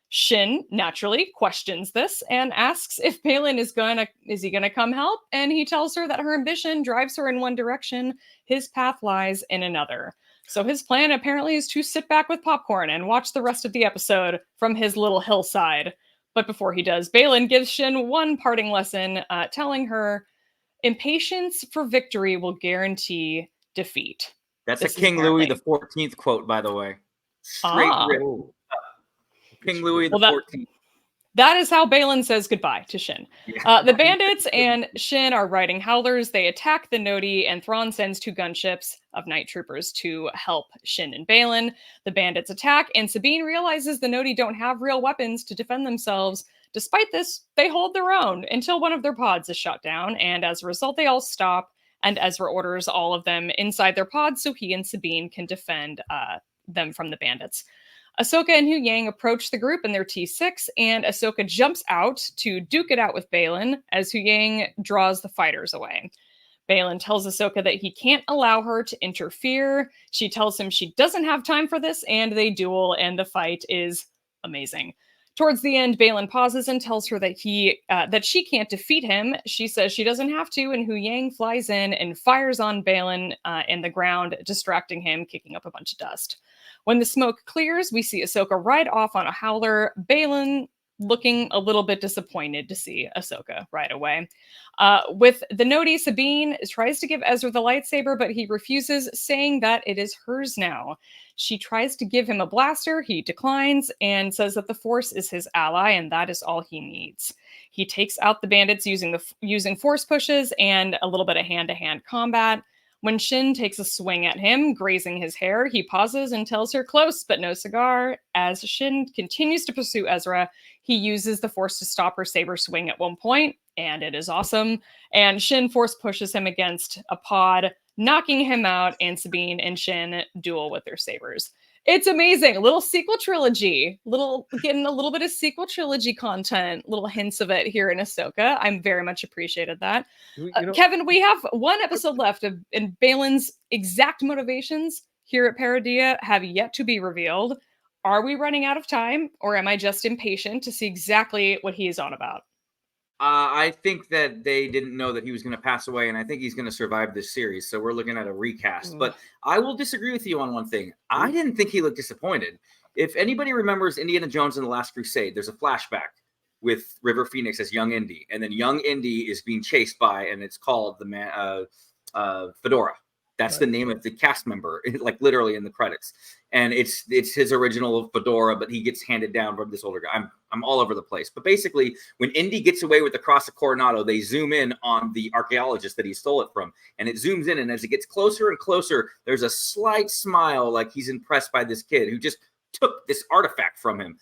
Shin naturally questions this and asks if Baylan is gonna come help, and he tells her that her ambition drives her in one direction, his path lies in another. So his plan apparently is to sit back with popcorn and watch the rest of the episode from his little hillside. But before he does, Baylan gives Shin one parting lesson, telling her, impatience for victory will guarantee defeat. That's a King Louis XIV quote, by the way. Straight rip. King Louis XIV. That is how Baylan says goodbye to Shin. Yeah. The bandits and Shin are riding howlers. They attack the Noti, and Thrawn sends 2 gunships of night troopers to help Shin and Baylan. The bandits attack, and Sabine realizes the Noti don't have real weapons to defend themselves. Despite this, they hold their own until one of their pods is shot down, and as a result, they all stop, and Ezra orders all of them inside their pods so he and Sabine can defend them from the bandits. Ahsoka and Hu Yang approach the group in their T6, and Ahsoka jumps out to duke it out with Baylan as Hu Yang draws the fighters away. Baylan tells Ahsoka that he can't allow her to interfere. She tells him she doesn't have time for this, and they duel, and the fight is amazing. Towards the end, Baylan pauses and tells her that she can't defeat him. She says she doesn't have to, and Hu Yang flies in and fires on Baylan in the ground, distracting him, kicking up a bunch of dust. When the smoke clears, we see Ahsoka ride off on a howler, Baylan looking a little bit disappointed to see Ahsoka right away. With the Noti, Sabine tries to give Ezra the lightsaber, but he refuses, saying that it is hers now. She tries to give him a blaster, he declines, and says that the Force is his ally, and that is all he needs. He takes out the bandits using Force pushes and a little bit of hand-to-hand combat. When Shin takes a swing at him, grazing his hair, he pauses and tells her close, but no cigar. As Shin continues to pursue Ezra, he uses the Force to stop her saber swing at one point, and it is awesome. And Shin Force pushes him against a pod, knocking him out, and Sabine and Shin duel with their sabers. It's amazing. A little sequel trilogy. Getting a little bit of sequel trilogy content. Little hints of it here in Ahsoka. I'm very much appreciated that. Kevin, we have one episode left, and Baylan's exact motivations here at Peridea have yet to be revealed. Are we running out of time, or am I just impatient to see exactly what he is on about? I think that they didn't know that he was going to pass away, and I think he's going to survive this series. So we're looking at a recast. But I will disagree with you on one thing. I didn't think he looked disappointed. If anybody remembers Indiana Jones and the Last Crusade, there's a flashback with River Phoenix as young Indy, and then young Indy is being chased by, and it's called the Fedora. That's the name of the cast member, like literally in the credits. And it's his original fedora, but he gets handed down from this older guy. I'm all over the place. But basically, when Indy gets away with the Cross of Coronado, they zoom in on the archaeologist that he stole it from. And it zooms in, and as it gets closer and closer, there's a slight smile like he's impressed by this kid who just took this artifact from him.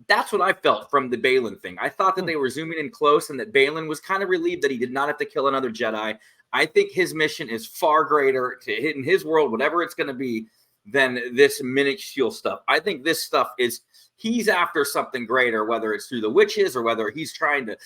That's what I felt from the Baylan thing. I thought that they were zooming in close and that Baylan was kind of relieved that he did not have to kill another Jedi. I think his mission is far greater to hit in his world, whatever it's going to be, than this minuscule stuff. I think this stuff is, he's after something greater, whether it's through the witches or whether he's trying to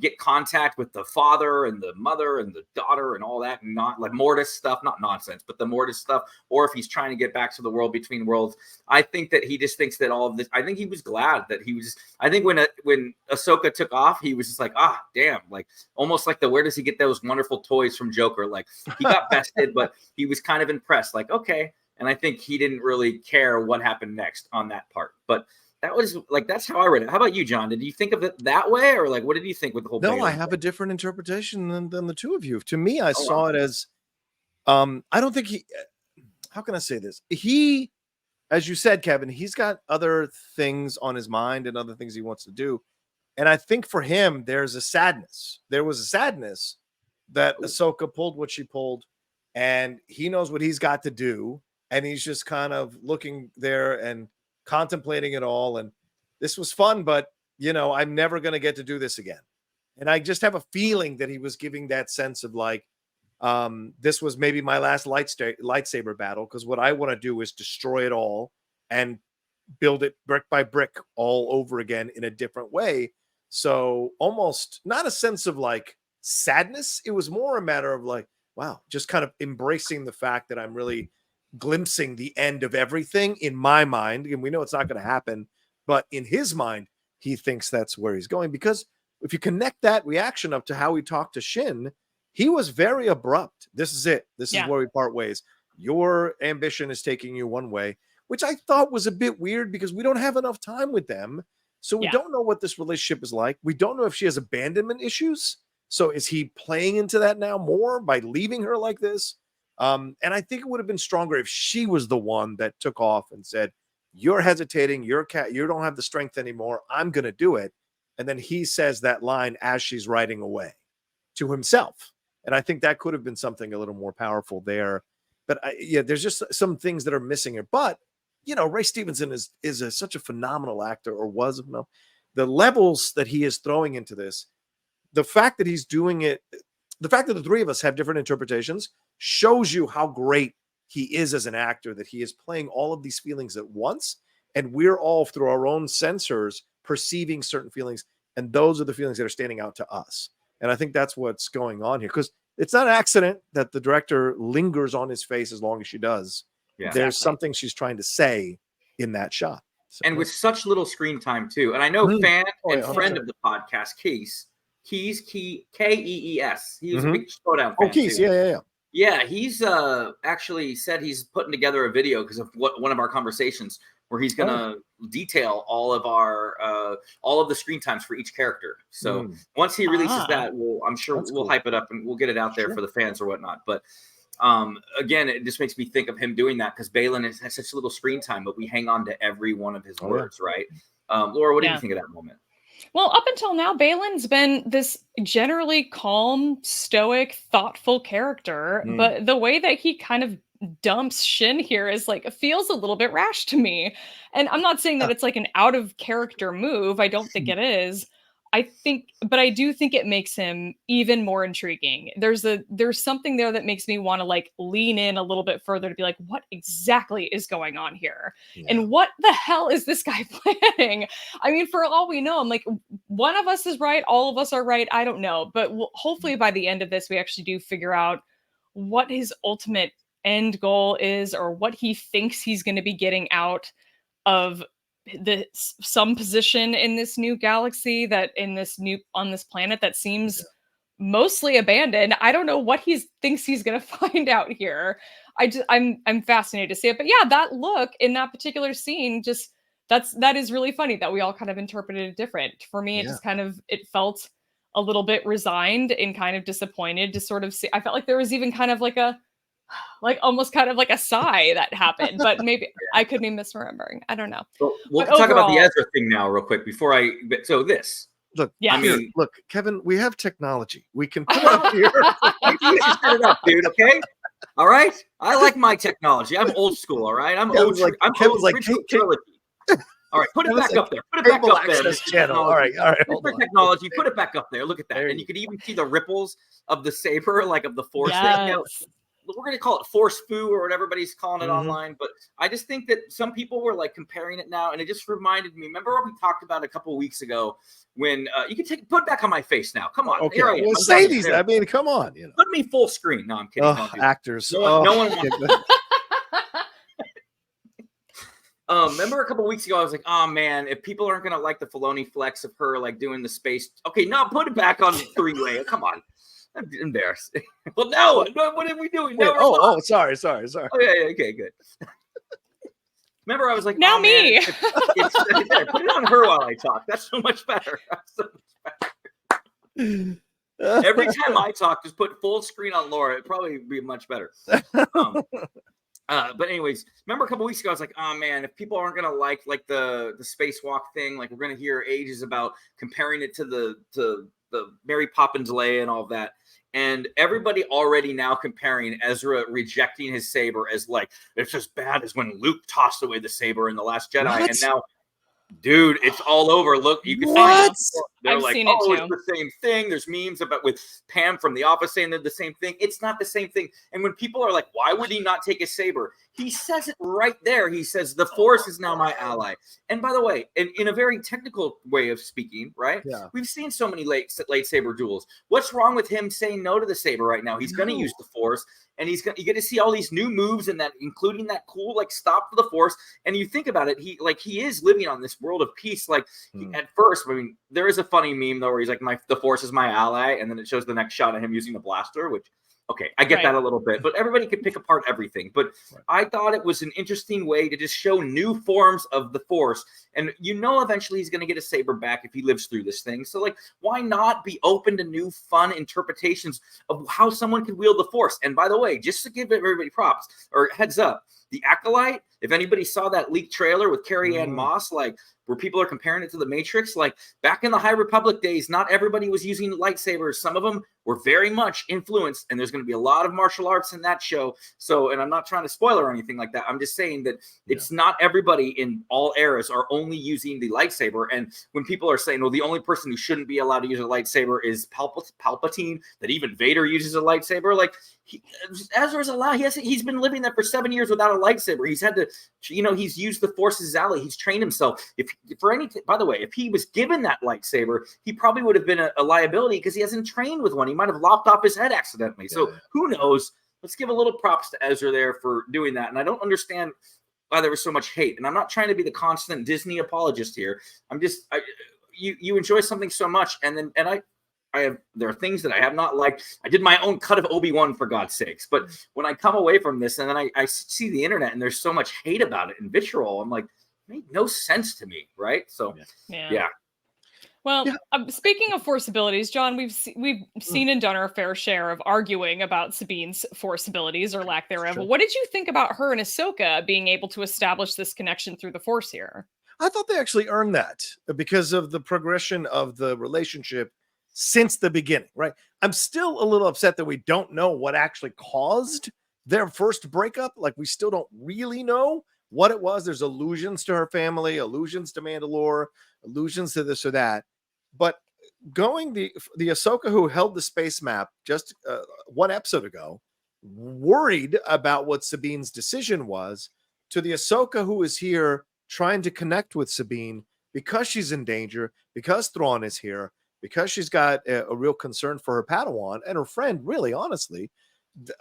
get contact with the father and the mother and the daughter and all that, not like Mortis stuff, not nonsense, but the Mortis stuff, or if he's trying to get back to the world between worlds. I think that he just thinks that all of this, I think he was glad that he was, I think when Ahsoka took off, he was just like, damn, like almost like where does he get those wonderful toys from Joker? Like he got bested, but he was kind of impressed, like, okay. And I think he didn't really care what happened next on that part. But that was like, that's how I read it. How about you, John? Did you think of it that way? Or like, what did you think with the whole thing? No, I have a different interpretation than the two of you. To me, I saw it as, I don't think how can I say this? He as you said, Kevin, he's got other things on his mind and other things he wants to do. And I think for him, there's a sadness. There was a sadness that Ahsoka pulled what she pulled, and he knows what he's got to do. And he's just kind of looking there and contemplating it all. And this was fun, but, you know, I'm never going to get to do this again. And I just have a feeling that he was giving that sense of like, this was maybe my last lightsaber battle, because what I want to do is destroy it all and build it brick by brick all over again in a different way. So almost not a sense of like sadness. It was more a matter of like, wow, just kind of embracing the fact that I'm really glimpsing the end of everything in my mind. And we know it's not going to happen, but in his mind, he thinks that's where he's going. Because if you connect that reaction up to how he talked to Shin, he was very abrupt. This is it. This is where we part ways. Your ambition is taking you one way, which I thought was a bit weird because we don't have enough time with them. So we don't know what this relationship is like. We don't know if she has abandonment issues. So is he playing into that now more by leaving her like this? And I think it would have been stronger if she was the one that took off and said, you're hesitating, you don't have the strength anymore, I'm going to do it. And then he says that line as she's riding away to himself. And I think that could have been something a little more powerful there. But yeah, there's just some things that are missing here. But, you know, Ray Stevenson is such a phenomenal actor, or was. The levels that he is throwing into this, the fact that he's doing it, the fact that the three of us have different interpretations shows you how great he is as an actor, that he is playing all of these feelings at once. And we're all, through our own sensors, perceiving certain feelings. And those are the feelings that are standing out to us. And I think that's what's going on here, because it's not an accident that the director lingers on his face as long as she does. Yeah, there's something she's trying to say in that shot. So, and with such little screen time too. And I know fan and friend of the podcast, Keys, K-E-E-S. He's a big Showdown fan. Oh, Keys, yeah. Yeah, he's actually said he's putting together a video because of one of our conversations where he's going to detail all of the screen times for each character. So once he releases that, I'm sure we'll hype it up and we'll get it out there for the fans or whatnot. But again, it just makes me think of him doing that because Baylan has such little screen time, but we hang on to every one of his words, right? Laura, what do you think of that moment? Well, up until now, Baylan's been this generally calm, stoic, thoughtful character, but the way that he kind of dumps Shin here is like, feels a little bit rash to me. And I'm not saying that it's like an out of character move. I don't think it is. But I do think it makes him even more intriguing. There's something there that makes me want to like lean in a little bit further to be like, what exactly is going on here? And what the hell is this guy planning? I mean, for all we know, I'm like, one of us is right. All of us are right. I don't know. But hopefully by the end of this, we actually do figure out what his ultimate end goal is, or what he thinks he's going to be getting out of some position in this new galaxy, on this planet that seems mostly abandoned. I don't know what he thinks he's going to find out here. I'm fascinated to see it. But yeah, that look in that particular scene, that is really funny that we all kind of interpreted it different. For me, it felt a little bit resigned and kind of disappointed to sort of see. I felt like there was even kind of like almost kind of like a sigh that happened, but maybe I could be misremembering. I don't know. We'll talk about the Ezra thing now real quick before look, look, Kevin, we have technology. We can put it up here. You just set it up, dude. Okay. All right. I like my technology. I'm old school. All right. I'm old. Kevin's like, all right, put it back up there. Put it back up there. Channel. All right. Technology. Put it back up there. Look at that. And you could even see the ripples of the saber, like of the force. We're going to call it force foo or what everybody's calling it online. But I just think that some people were like comparing it now. And it just reminded me, remember what we talked about a couple of weeks ago when you can put it back on my face now. Come on. Okay. Well, say these. I mean, come on. You know. Put me full screen. No, I'm kidding. Actors. No one wants remember a couple of weeks ago, I was like, oh man, if people aren't going to like the Filoni flex of her like doing the space. Okay, no, put it back on three-way. Come on. I'm embarrassed. Well, no, what are we doing? No, sorry. Oh, yeah, okay, good. Remember, I was like, now me. Put it on her while I talk. That's so much better. Every time I talk, just put full screen on Laura. It'd probably be much better. But anyways, remember a couple weeks ago, I was like, oh man, if people aren't gonna like the spacewalk thing, like we're gonna hear ages about comparing it to the Mary Poppins Leia and all of that. And everybody already now comparing Ezra rejecting his saber as like it's as bad as when Luke tossed away the saber in The Last Jedi. What? And now, dude, it's all over. Look, you can What? they're I've like, seen it oh, too. it's the same thing. There's memes about with Pam from The Office saying they're the same thing. It's not the same thing. And when people are like, why would he not take his saber? He says it right there. He says, the Force is now my ally. And by the way, in a very technical way of speaking, right? Yeah. We've seen so many lightsaber duels. What's wrong with him saying no to the saber right now? He's going to use the Force. And you get to see all these new moves and that, including that cool like stop for the Force. And you think about it, he is living on this world of peace. Like at first, I mean, there is a funny meme though where he's like, the Force is my ally, and then it shows the next shot of him using the blaster, which okay, I get that a little bit, but everybody can pick apart everything. But I thought it was an interesting way to just show new forms of the Force. And eventually he's going to get a saber back if he lives through this thing. So like, why not be open to new fun interpretations of how someone could wield the Force? And by the way, just to give everybody props or heads up, the Acolyte, if anybody saw that leaked trailer with Carrie Ann Moss, like where people are comparing it to the Matrix, like back in the High Republic days, not everybody was using lightsabers. Some of them were very much influenced, and there's going to be a lot of martial arts in that show. So, and I'm not trying to spoil or anything like that. I'm just saying that it's not everybody in all eras are only using the lightsaber. And when people are saying, well, the only person who shouldn't be allowed to use a lightsaber is Palpatine, that even Vader uses a lightsaber, like Ezra's allowed. He's been living there for 7 years without a lightsaber. He's had to, he's used the Force as his ally. He's trained himself. By the way, if he was given that lightsaber, he probably would have been a liability because he hasn't trained with one. He might have lopped off his head accidentally. So who knows? Let's give a little props to Ezra there for doing that. And I don't understand why there was so much hate. And I'm not trying to be the constant Disney apologist here. I'm just, you enjoy something so much, and there are things that I have not liked. I did my own cut of Obi-Wan, for God's sakes. But when I come away from this and then I see the internet and there's so much hate about it and vitriol, I'm like, it made no sense to me, right? So, yeah. Well, speaking of Force abilities, John, we've seen and done our fair share of arguing about Sabine's Force abilities or lack thereof. Sure. What did you think about her and Ahsoka being able to establish this connection through the Force here? I thought they actually earned that because of the progression of the relationship since the beginning, right? I'm still a little upset that we don't know what actually caused their first breakup. Like, we still don't really know what it was. There's allusions to her family, allusions to Mandalore, allusions to this or that. But going the Ahsoka who held the space map just one episode ago, worried about what Sabine's decision was, to the Ahsoka who is here trying to connect with Sabine because she's in danger, because Thrawn is here, because she's got a real concern for her Padawan and her friend, really, honestly.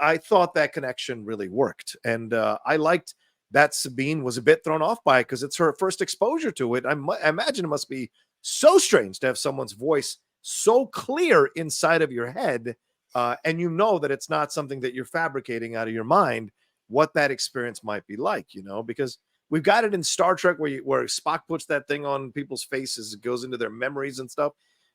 I thought that connection really worked. And I liked that Sabine was a bit thrown off by it because it's her first exposure to it. I imagine it must be so strange to have someone's voice so clear inside of your head, and that it's not something that you're fabricating out of your mind, what that experience might be like, because we've got it in Star Trek where Spock puts that thing on people's faces, it goes into their memories and stuff.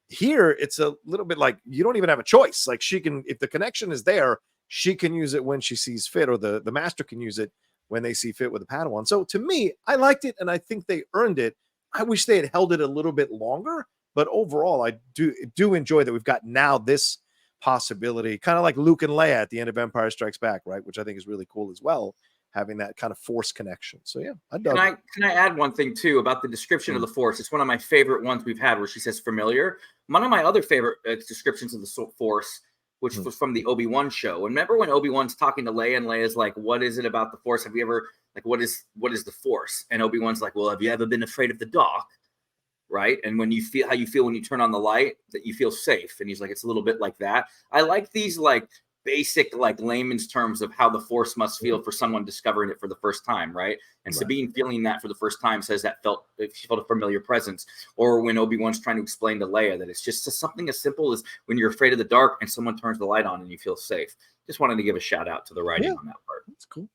Here, it's a little bit like you don't even have a choice. Like, she can, if the connection is there, she can use it when she sees fit, or the master can use it when they see fit with the Padawan. So to me, I liked it, and I think they earned it. I wish they had held it a little bit longer, but overall, I do enjoy that we've got now this possibility, kind of like Luke and Leia at the end of Empire Strikes Back, right? Which I think is really cool as well, having that kind of Force connection. So yeah, can I add one thing too about the description of the Force? It's one of my favorite ones we've had where she says familiar. One of my other favorite descriptions of the Force, which was from the Obi-Wan show. And remember when Obi-Wan's talking to Leia and Leia's like, what is it about the Force? Have you ever, like, what is the Force? And Obi-Wan's like, well, have you ever been afraid of the dark? Right? And when you feel how you feel when you turn on the light, that you feel safe. And he's like, it's a little bit like that. I like these like basic, like layman's terms of how the Force must feel for someone discovering it for the first time, right? And Sabine feeling that for the first time says that she felt a familiar presence. Or when Obi-Wan's trying to explain to Leia that it's just something as simple as when you're afraid of the dark and someone turns the light on and you feel safe. Just wanted to give a shout out to the writing on that part. That's cool.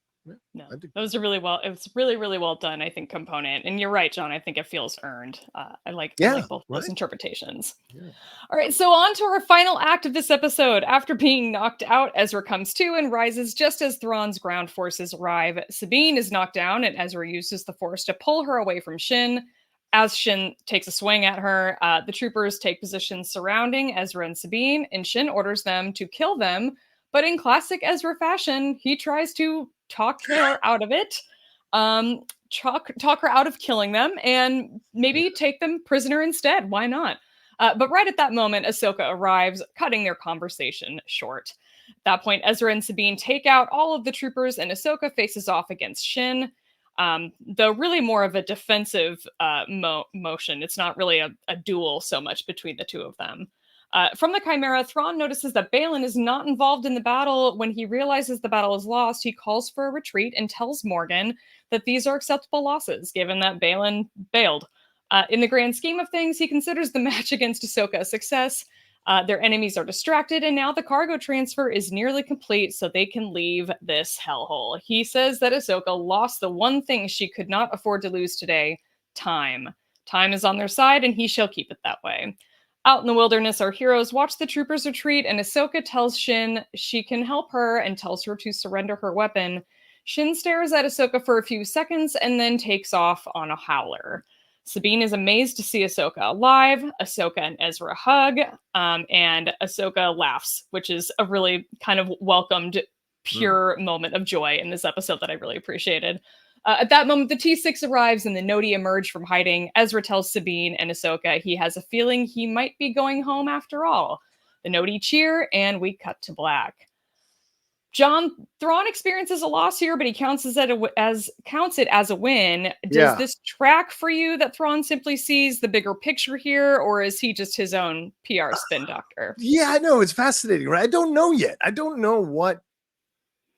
No, that was it was really, really well done, I think, component. And you're right, John. I think it feels earned. I like both those interpretations. Yeah. All right, so on to our final act of this episode. After being knocked out, Ezra comes to and rises just as Thrawn's ground forces arrive. Sabine is knocked down, and Ezra uses the Force to pull her away from Shin. As Shin takes a swing at her, the troopers take positions surrounding Ezra and Sabine, and Shin orders them to kill them. But in classic Ezra fashion, he tries to talk her out of it, talk her out of killing them, and maybe take them prisoner instead. Why not? But right at that moment, Ahsoka arrives, cutting their conversation short. At that point, Ezra and Sabine take out all of the troopers, and Ahsoka faces off against Shin. Though really more of a defensive motion. It's not really a duel so much between the two of them. From the Chimera, Thrawn notices that Baylan is not involved in the battle. When he realizes the battle is lost, he calls for a retreat and tells Morgan that these are acceptable losses, given that Baylan bailed. In the grand scheme of things, he considers the match against Ahsoka a success. Their enemies are distracted, and now the cargo transfer is nearly complete, so they can leave this hellhole. He says that Ahsoka lost the one thing she could not afford to lose today, time. Time is on their side, and he shall keep it that way. Out in the wilderness, our heroes watch the troopers retreat, and Ahsoka tells Shin she can help her and tells her to surrender her weapon. Shin stares at Ahsoka for a few seconds and then takes off on a howler. Sabine is amazed to see Ahsoka alive. Ahsoka and Ezra hug, and Ahsoka laughs, which is a really kind of welcomed, pure moment of joy in this episode that I really appreciated. At that moment, the T6 arrives and the Noti emerge from hiding. Ezra tells Sabine and Ahsoka he has a feeling he might be going home after all. The Noti cheer, and we cut to black. John, Thrawn experiences a loss here, but he counts it as a win. Does this track for you that Thrawn simply sees the bigger picture here, or is he just his own PR spin doctor? Yeah, I know. It's fascinating, right? I don't know yet. I don't know what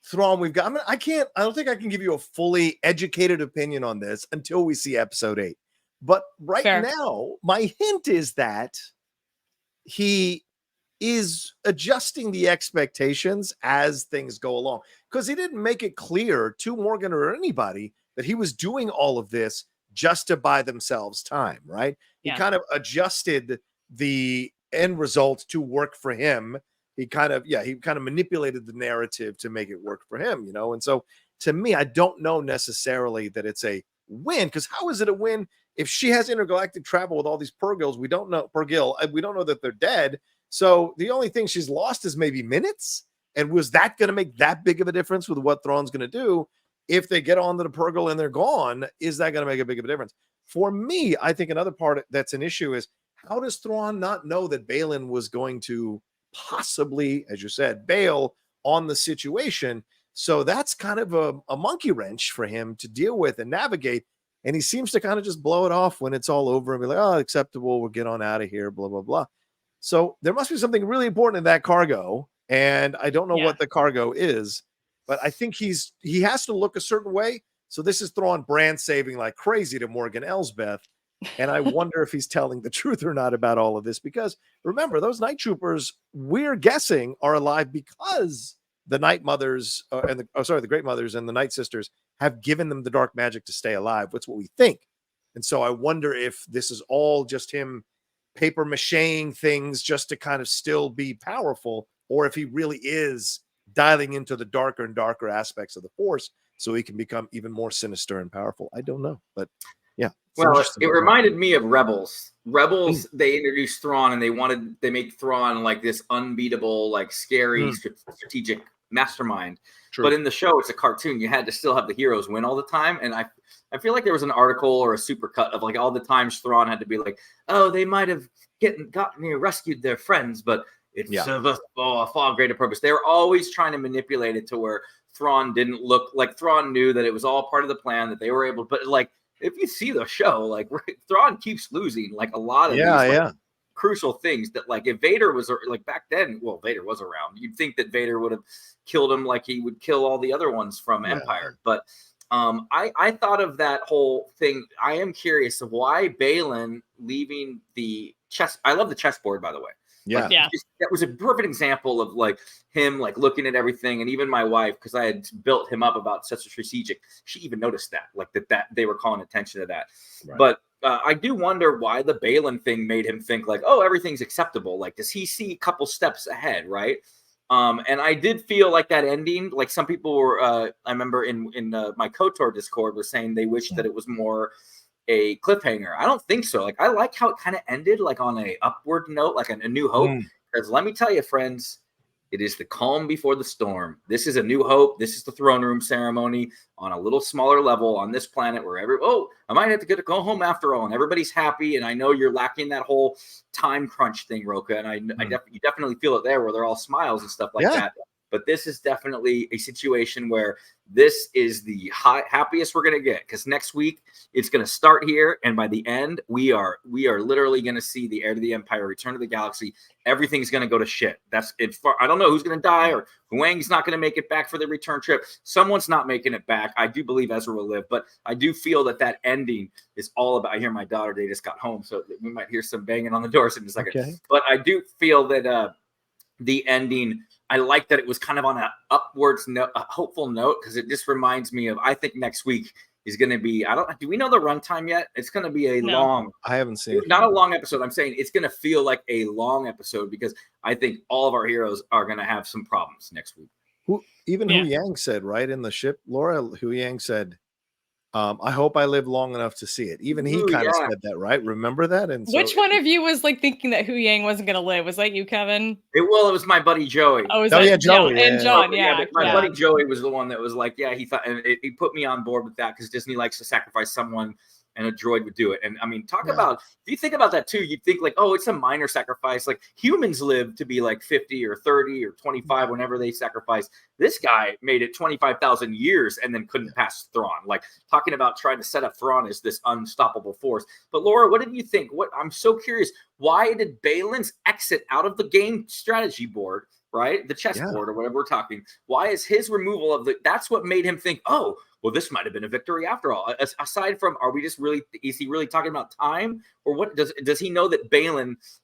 Thrawn we've got. I don't think I can give you a fully educated opinion on this until we see episode 8. But right now, my hint is that he is adjusting the expectations as things go along, because he didn't make it clear to Morgan or anybody that he was doing all of this just to buy themselves time, right? He kind of adjusted the end result to work for him. He kind of manipulated the narrative to make it work for him, And so to me, I don't know necessarily that it's a win, because how is it a win if she has intergalactic travel with all these Purgils? We don't know that they're dead. So the only thing she's lost is maybe minutes. And was that going to make that big of a difference with what Thrawn's going to do? If they get onto the Purgle and they're gone, is that going to make a big of a difference? For me, I think another part that's an issue is, how does Thrawn not know that Baylan was going to possibly, as you said, bail on the situation? So that's kind of a monkey wrench for him to deal with and navigate. And he seems to kind of just blow it off when it's all over and be like, oh, acceptable, we'll get on out of here, blah, blah, blah. So there must be something really important in that cargo. And I don't know what the cargo is, but I think he has to look a certain way. So this is Thrawn brand saving like crazy to Morgan Elsbeth. And I wonder if he's telling the truth or not about all of this, because remember, those night troopers, we're guessing, are alive because the Night Mothers the Great Mothers and the Night Sisters have given them the dark magic to stay alive. That's what we think. And so I wonder if this is all just him paper macheing things just to kind of still be powerful, or if he really is dialing into the darker and darker aspects of the Force so he can become even more sinister and powerful. I don't know, but yeah. Well, it reminded me of Rebels. They introduced Thrawn and they make Thrawn like this unbeatable, like scary strategic mastermind. True. But in the show, it's a cartoon. You had to still have the heroes win all the time. And I feel like there was an article or a supercut of like all the times Thrawn had to be like, oh, they might have rescued their friends, but it served a far greater purpose. They were always trying to manipulate it to where Thrawn didn't look like Thrawn knew that it was all part of the plan, that they were able to, but like, if you see the show, like Thrawn keeps losing like a lot of these crucial things that, like, if Vader was like back then, well, Vader was around, you'd think that Vader would have killed him like he would kill all the other ones from Empire. But I thought of that whole thing. I am curious of why Baylan leaving the chess. I love the chessboard, by the way. Yeah. Like, that was a perfect example of like him like looking at everything. And even my wife, because I had built him up about such a strategic, she even noticed that, like that they were calling attention to that. Right. But I do wonder why the Baylan thing made him think like, oh, everything's acceptable. Like, does he see a couple steps ahead, right? And I did feel like that ending, like some people were, I remember in my KOTOR Discord was saying they wished that it was more a cliffhanger. I don't think so. Like, I like how it kind of ended like on a upward note, like a new hope. Because let me tell you, friends, it is the calm before the storm. This is a new hope. This is the throne room ceremony on a little smaller level on this planet where I might have to go home after all, and everybody's happy. And I know you're lacking that whole time crunch thing, Rocha, and you definitely feel it there where they're all smiles and stuff like that. But this is definitely a situation where this is the happiest we're going to get, because next week it's going to start here. And by the end, we are literally going to see the Heir to the Empire, Return to the Galaxy. Everything's going to go to shit. That's it. I don't know who's going to die, or Huang's not going to make it back for the return trip. Someone's not making it back. I do believe Ezra will live, but I do feel that ending is all about, I hear my daughter, they just got home, so we might hear some banging on the doors in a second. Okay. But I do feel that the ending, I like that it was kind of on an upwards note, a hopeful note, because it just reminds me of, I think next week is going to be, do we know the runtime yet? It's going to be a long, I haven't seen it. Not a long episode. I'm saying it's going to feel like a long episode, because I think all of our heroes are going to have some problems next week. Hu Yang said, right, in the ship, Laura, Hu Yang said, I hope I live long enough to see it. Even he kind of said that, right? Remember that? And which one of you was like thinking that Hu Yang wasn't going to live? Was that you, Kevin? It was my buddy Joey. Oh, Joey. Yeah. And John, My buddy Joey was the one that was like, he thought, and he put me on board with that, because Disney likes to sacrifice someone, and a droid would do it. And I mean, talk about, if you think about that too, you'd think like, oh, it's a minor sacrifice. Like, humans live to be like 50 or 30 or 25 whenever they sacrifice. This guy made it 25,000 years and then couldn't pass Thrawn. Like, talking about trying to set up Thrawn as this unstoppable force. But Laura, what did you think? I'm so curious. Why did Baylan's exit out of the game strategy board, right? The chessboard or whatever we're talking. Why is his removal of that's what made him think, oh, well, this might have been a victory after all. Aside from, is he really talking about time? Or what does he know that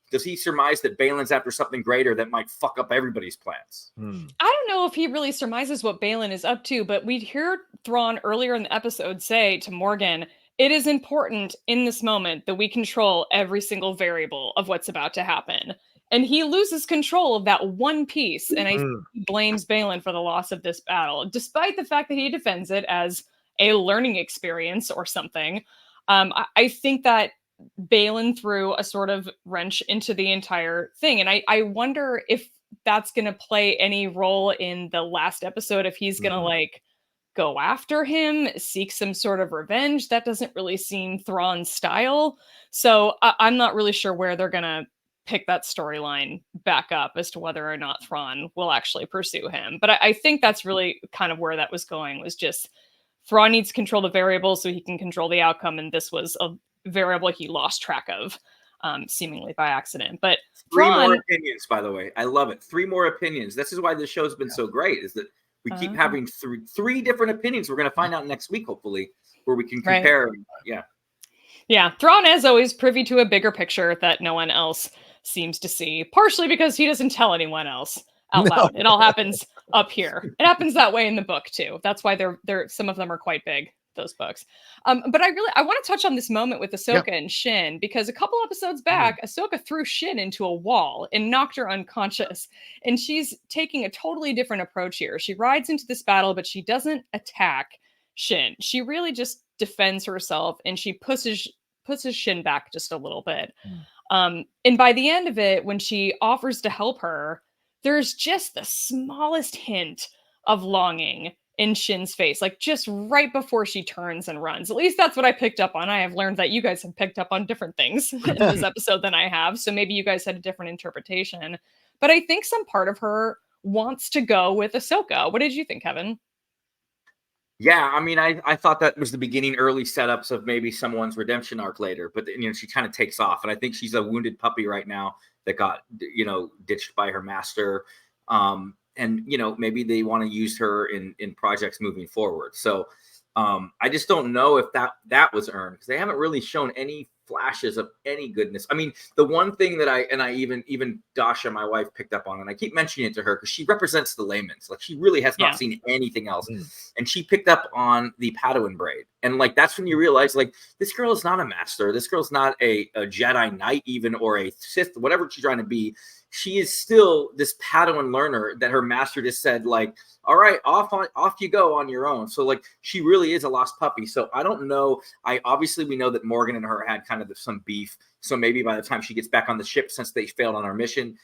does he surmise that Baylan's after something greater that might fuck up everybody's plans? I don't know if he really surmises what Baylan is up to, but we'd hear Thrawn earlier in the episode say to Morgan, it is important in this moment that we control every single variable of what's about to happen. And he loses control of that one piece. And I think he blames Baylan for the loss of this battle, despite the fact that he defends it as a learning experience or something. I think that Baylan threw a sort of wrench into the entire thing. And I wonder if that's going to play any role in the last episode, if he's going to like go after him, seek some sort of revenge. That doesn't really seem Thrawn's style. So I'm not really sure where they're going to pick that storyline back up as to whether or not Thrawn will actually pursue him. But I think that's really kind of where that was going, was just Thrawn needs to control the variable so he can control the outcome. And this was a variable he lost track of, seemingly by accident. But Three more opinions, by the way. I love it. 3 more opinions. This is why this show's been so great, is that we keep having three different opinions. We're going to find out next week, hopefully, where we can compare. Right. Yeah. Thrawn, as always, privy to a bigger picture that no one else seems to see, partially because he doesn't tell anyone else out loud. It all happens up here. It happens that way in the book too. That's why they're some of them are quite big, those books. But I want to touch on this moment with Ahsoka and Shin, because a couple episodes back, Ahsoka threw Shin into a wall and knocked her unconscious. And she's taking a totally different approach here. She rides into this battle, but she doesn't attack Shin. She really just defends herself, and she pushes Shin back just a little bit. And by the end of it, when she offers to help her, there's just the smallest hint of longing in Shin's face, like just right before she turns and runs. At least that's what I picked up on. I have learned that you guys have picked up on different things in this episode than I have. So maybe you guys had a different interpretation. But I think some part of her wants to go with Ahsoka. What did you think, Kevin? Yeah, I mean, I thought that was the beginning, early setups of maybe someone's redemption arc later, but she kind of takes off, and I think she's a wounded puppy right now that got ditched by her master, and maybe they want to use her in projects moving forward. So I just don't know if that was earned, because they haven't really shown any flashes of any goodness. I mean, the one thing that I even Dasha, my wife, picked up on, and I keep mentioning it to her because she represents the layman's. Like, she really has not seen anything else. And she picked up on the Padawan braid. And like, that's when you realize, like, this girl is not a master. This girl's not a Jedi Knight even, or a Sith, whatever she's trying to be. She is still this Padawan learner that her master just said, like, all right, off you go on your own. So like, she really is a lost puppy. So I don't know. Obviously we know that Morgan and her had kind of some beef. So maybe by the time she gets back on the ship, since they failed on our mission,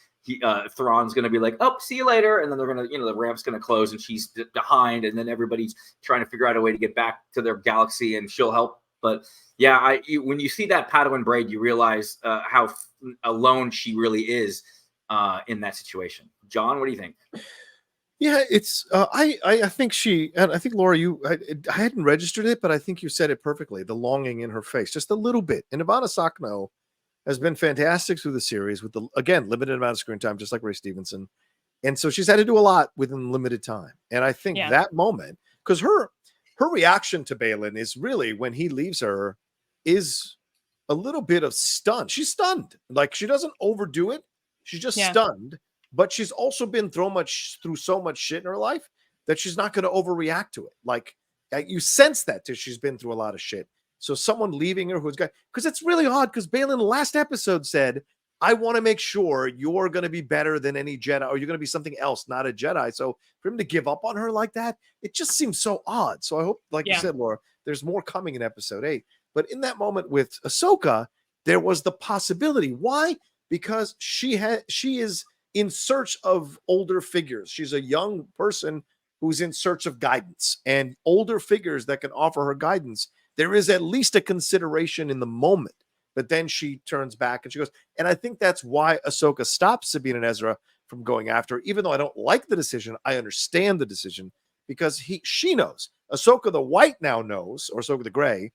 Thrawn's going to be like, oh, see you later. And then they're going to, the ramp's going to close and she's behind. And then everybody's trying to figure out a way to get back to their galaxy and she'll help. But yeah, when you see that Padawan braid, you realize how alone she really is in that situation. John, what do you think? Yeah, it's I think and I think Laura, I hadn't registered it, but I think you said it perfectly. The longing in her face, just a little bit. And IVANNA SAKHNO has been fantastic through the series with the, again, limited amount of screen time, just like Ray Stevenson. And so she's had to do a lot within limited time. And I think that moment, because her reaction to Baylan is really, when he leaves her, is a little bit of stunned. She's stunned. Like, she doesn't overdo it. She's just stunned. But she's also been through so much shit in her life that she's not going to overreact to it. Like, you sense that she's been through a lot of shit. So someone leaving her because it's really odd, because Baylan last episode said, I want to make sure you're going to be better than any Jedi, or you're going to be something else, not a Jedi. So for him to give up on her like that, it just seems so odd. So I hope, like you said, Laura, there's more coming in episode 8. But in that moment with Ahsoka, there was the possibility. Why? Because she is in search of older figures. She's a young person who's in search of guidance, and older figures that can offer her guidance. There is at least a consideration in the moment, but then she turns back and she goes, and I think that's why Ahsoka stops Sabine and Ezra from going after her. Even though I don't like the decision, I understand the decision, because she knows. Ahsoka the White now knows, or Ahsoka the Gray.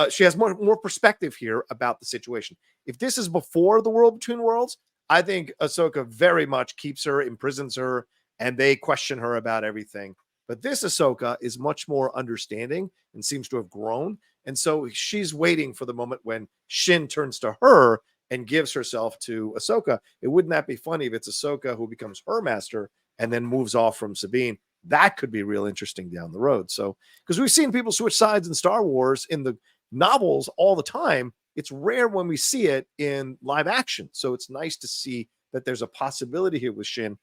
She has more perspective here about the situation. If this is before the World Between Worlds, I think Ahsoka very much keeps her, imprisons her, and they question her about everything. But this Ahsoka is much more understanding and seems to have grown. And so she's waiting for the moment when Shin turns to her and gives herself to Ahsoka. Wouldn't that be funny if it's Ahsoka who becomes her master and then moves off from Sabine? That could be real interesting down the road. So, because we've seen people switch sides in Star Wars in the novels all the time. It's rare when we see it in live action. So it's nice to see that there's a possibility here with Shin.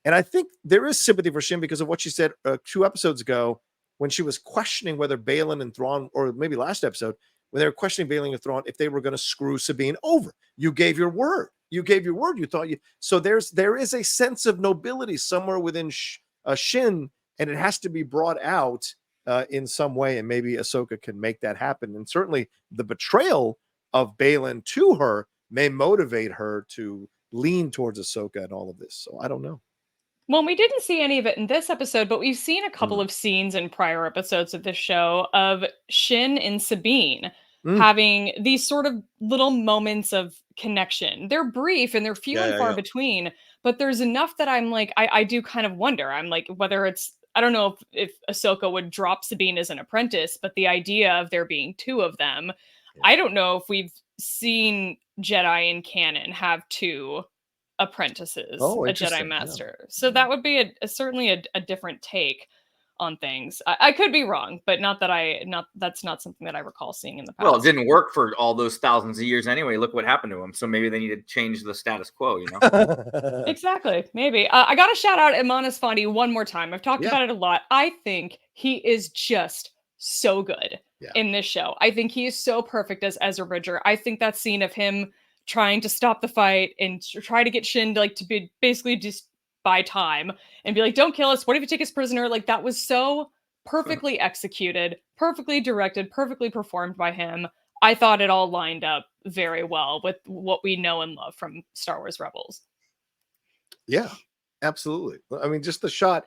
And I think there is sympathy for Shin because of what she said 2 episodes ago, when she was questioning whether Baylan and Thrawn, or maybe last episode, when they were questioning Baylan and Thrawn, if they were going to screw Sabine over. You gave your word. You gave your word. You thought you. So there is a sense of nobility somewhere within Shin, and it has to be brought out in some way. And maybe Ahsoka can make that happen. And certainly the betrayal of Baylan to her may motivate her to lean towards Ahsoka and all of this. So I don't know. Well, we didn't see any of it in this episode, but we've seen a couple of scenes in prior episodes of this show of Shin and Sabine having these sort of little moments of connection. They're brief and they're few and far between, but there's enough that I'm like, I do kind of wonder. I'm like, whether it's, I don't know if Ahsoka would drop Sabine as an apprentice, but the idea of there being 2 of them, I don't know if we've seen Jedi in canon have 2 apprentices, a Jedi master. So that would be certainly a different take on things. I could be wrong, but that's not something that I recall seeing in the past. Well, it didn't work for all those thousands of years anyway. Look what happened to him. So maybe they need to change the status quo, you know? Exactly. Maybe. I got to shout out EMAN ESFANDI one more time. I've talked about it a lot. I think he is just so good in this show. I think he is so perfect as Ezra Bridger. I think that scene of him trying to stop the fight and try to get Shin to be basically just buy time and be like, don't kill us. What if you take us prisoner? Like, that was so perfectly executed, perfectly directed, perfectly performed by him. I thought it all lined up very well with what we know and love from Star Wars Rebels. Yeah, absolutely. I mean, just the shot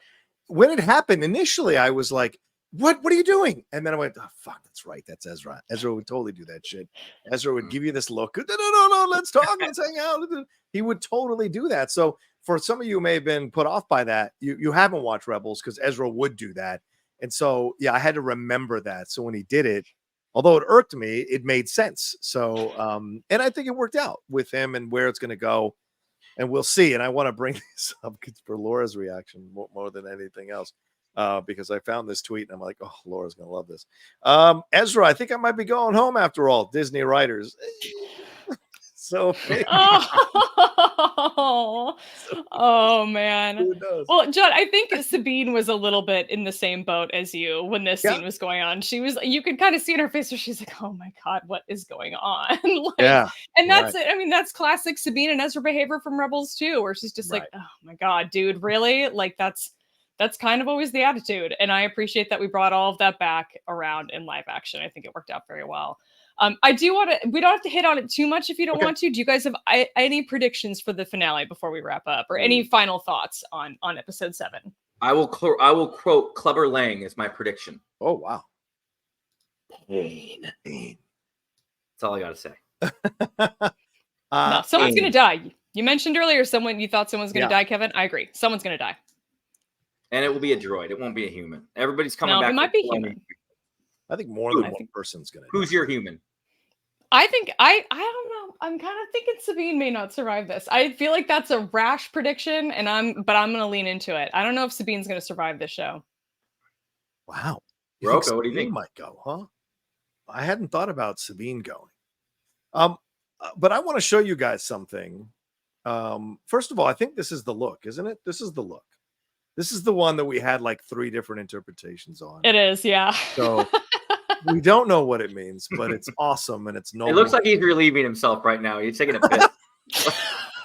when it happened initially, I was like, what are you doing? And then I went, oh, fuck, that's right. That's Ezra. Ezra would totally do that shit. Ezra would give you this look. No, let's talk. Let's hang out. He would totally do that. So for some of you who may have been put off by that, you haven't watched Rebels because Ezra would do that. And so, yeah, I had to remember that. So when he did it, although it irked me, it made sense. So, and I think it worked out with him and where it's going to go, and we'll see. And I want to bring this up for Laura's reaction more than anything else, because I found this tweet and I'm like, oh, Laura's going to love this. Ezra, I think I might be going home after all. Disney writers. So oh man. Well, John, I think Sabine was a little bit in the same boat as you when this scene was going on. She was, you could kind of see in her face where she's like, oh my God, what is going on? Like, and that's it. I mean, that's classic Sabine and Ezra behavior from Rebels too, where she's just like, oh my God, dude, really? Like that's kind of always the attitude. And I appreciate that we brought all of that back around in live action. I think it worked out very well. I do want to, we don't have to hit on it too much if you don't want to. Do you guys have any predictions for the finale before we wrap up, or any final thoughts on episode 7? I will quote Clubber Lang as my prediction. Oh, wow. Pain. That's all I got to say. No, someone's going to die. You mentioned earlier you thought someone's going to die, Kevin. I agree. Someone's going to die. And it will be a droid. It won't be a human. Everybody's coming back. It might be human. I think more than one person's going to die. Who's your human? I think I don't know. I'm kind of thinking Sabine may not survive this. I feel like that's a rash prediction, and I'm going to lean into it. I don't know if Sabine's going to survive this show. Wow. Rocha, what do you think? Might go, huh? I hadn't thought about Sabine going. But I want to show you guys something. First of all, I think this is the look, isn't it? This is the look. This is the one that we had like 3 different interpretations on. It is, yeah. So we don't know what it means, but it's awesome and it's noble. It looks like he's relieving himself right now. He's taking a piss.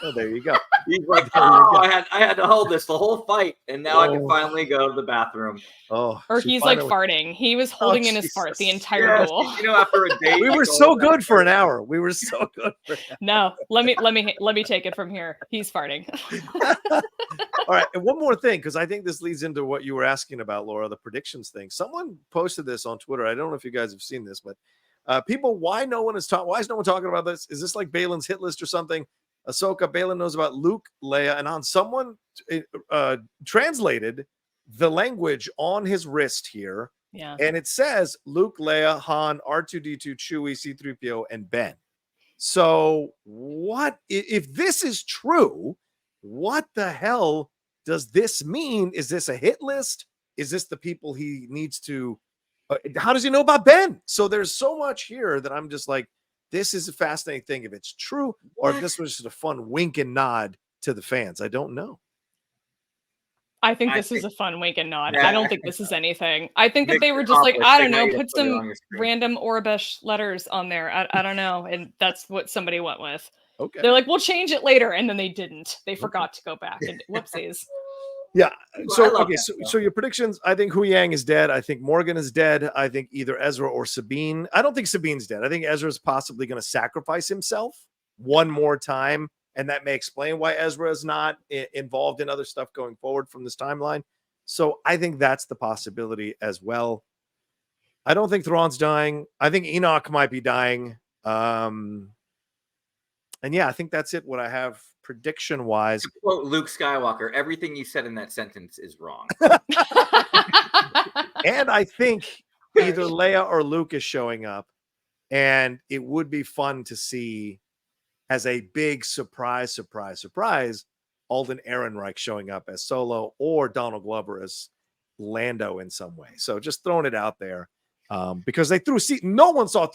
Oh, there you go. He's like, oh, I had to hold this the whole fight, and now I can finally go to the bathroom. Oh, or he's like farting. He was holding in his fart the entire duel. You know, after a day, we were so good for an hour. We were so good. No, let me take it from here. He's farting. All right, and one more thing, because I think this leads into what you were asking about, Laura, the predictions thing. Someone posted this on Twitter. I don't know if you guys have seen this, but people, why is no one talking about this? Is this like Baylan's hit list or something? Ahsoka, Baylan knows about Luke, Leia, and Han. Someone translated the language on his wrist here, and it says Luke, Leia, Han, R2-D2, Chewie, C-3PO, and Ben. So what if this is true? What the hell does this mean? Is this a hit list? Is this the people he needs to? How does he know about Ben? So there's so much here that I'm just like, this is a fascinating thing. If it's true, or if this was just a fun wink and nod to the fans, I don't know. I think this is a fun wink and nod. I don't think this is anything. I think that they were just like, I don't know, put some random Orabesh letters on there. I don't know. And that's what somebody went with. Okay. They're like, we'll change it later. And then they didn't. They forgot to go back. And whoopsies. Yeah. So your predictions, I think Hu Yang is dead. I think Morgan is dead. I think either Ezra or Sabine. I don't think Sabine's dead. I think Ezra's possibly going to sacrifice himself one more time. And that may explain why Ezra is not involved in other stuff going forward from this timeline. So I think that's the possibility as well. I don't think Thrawn's dying. I think Enoch might be dying. And yeah, I think that's it. What I have prediction wise. Quote Luke Skywalker, everything you said in that sentence is wrong. And I think either Leia or Luke is showing up, and it would be fun to see as a big surprise, Alden Ehrenreich showing up as Solo, or Donald Glover as Lando in some way. So just throwing it out there, because they threw no one saw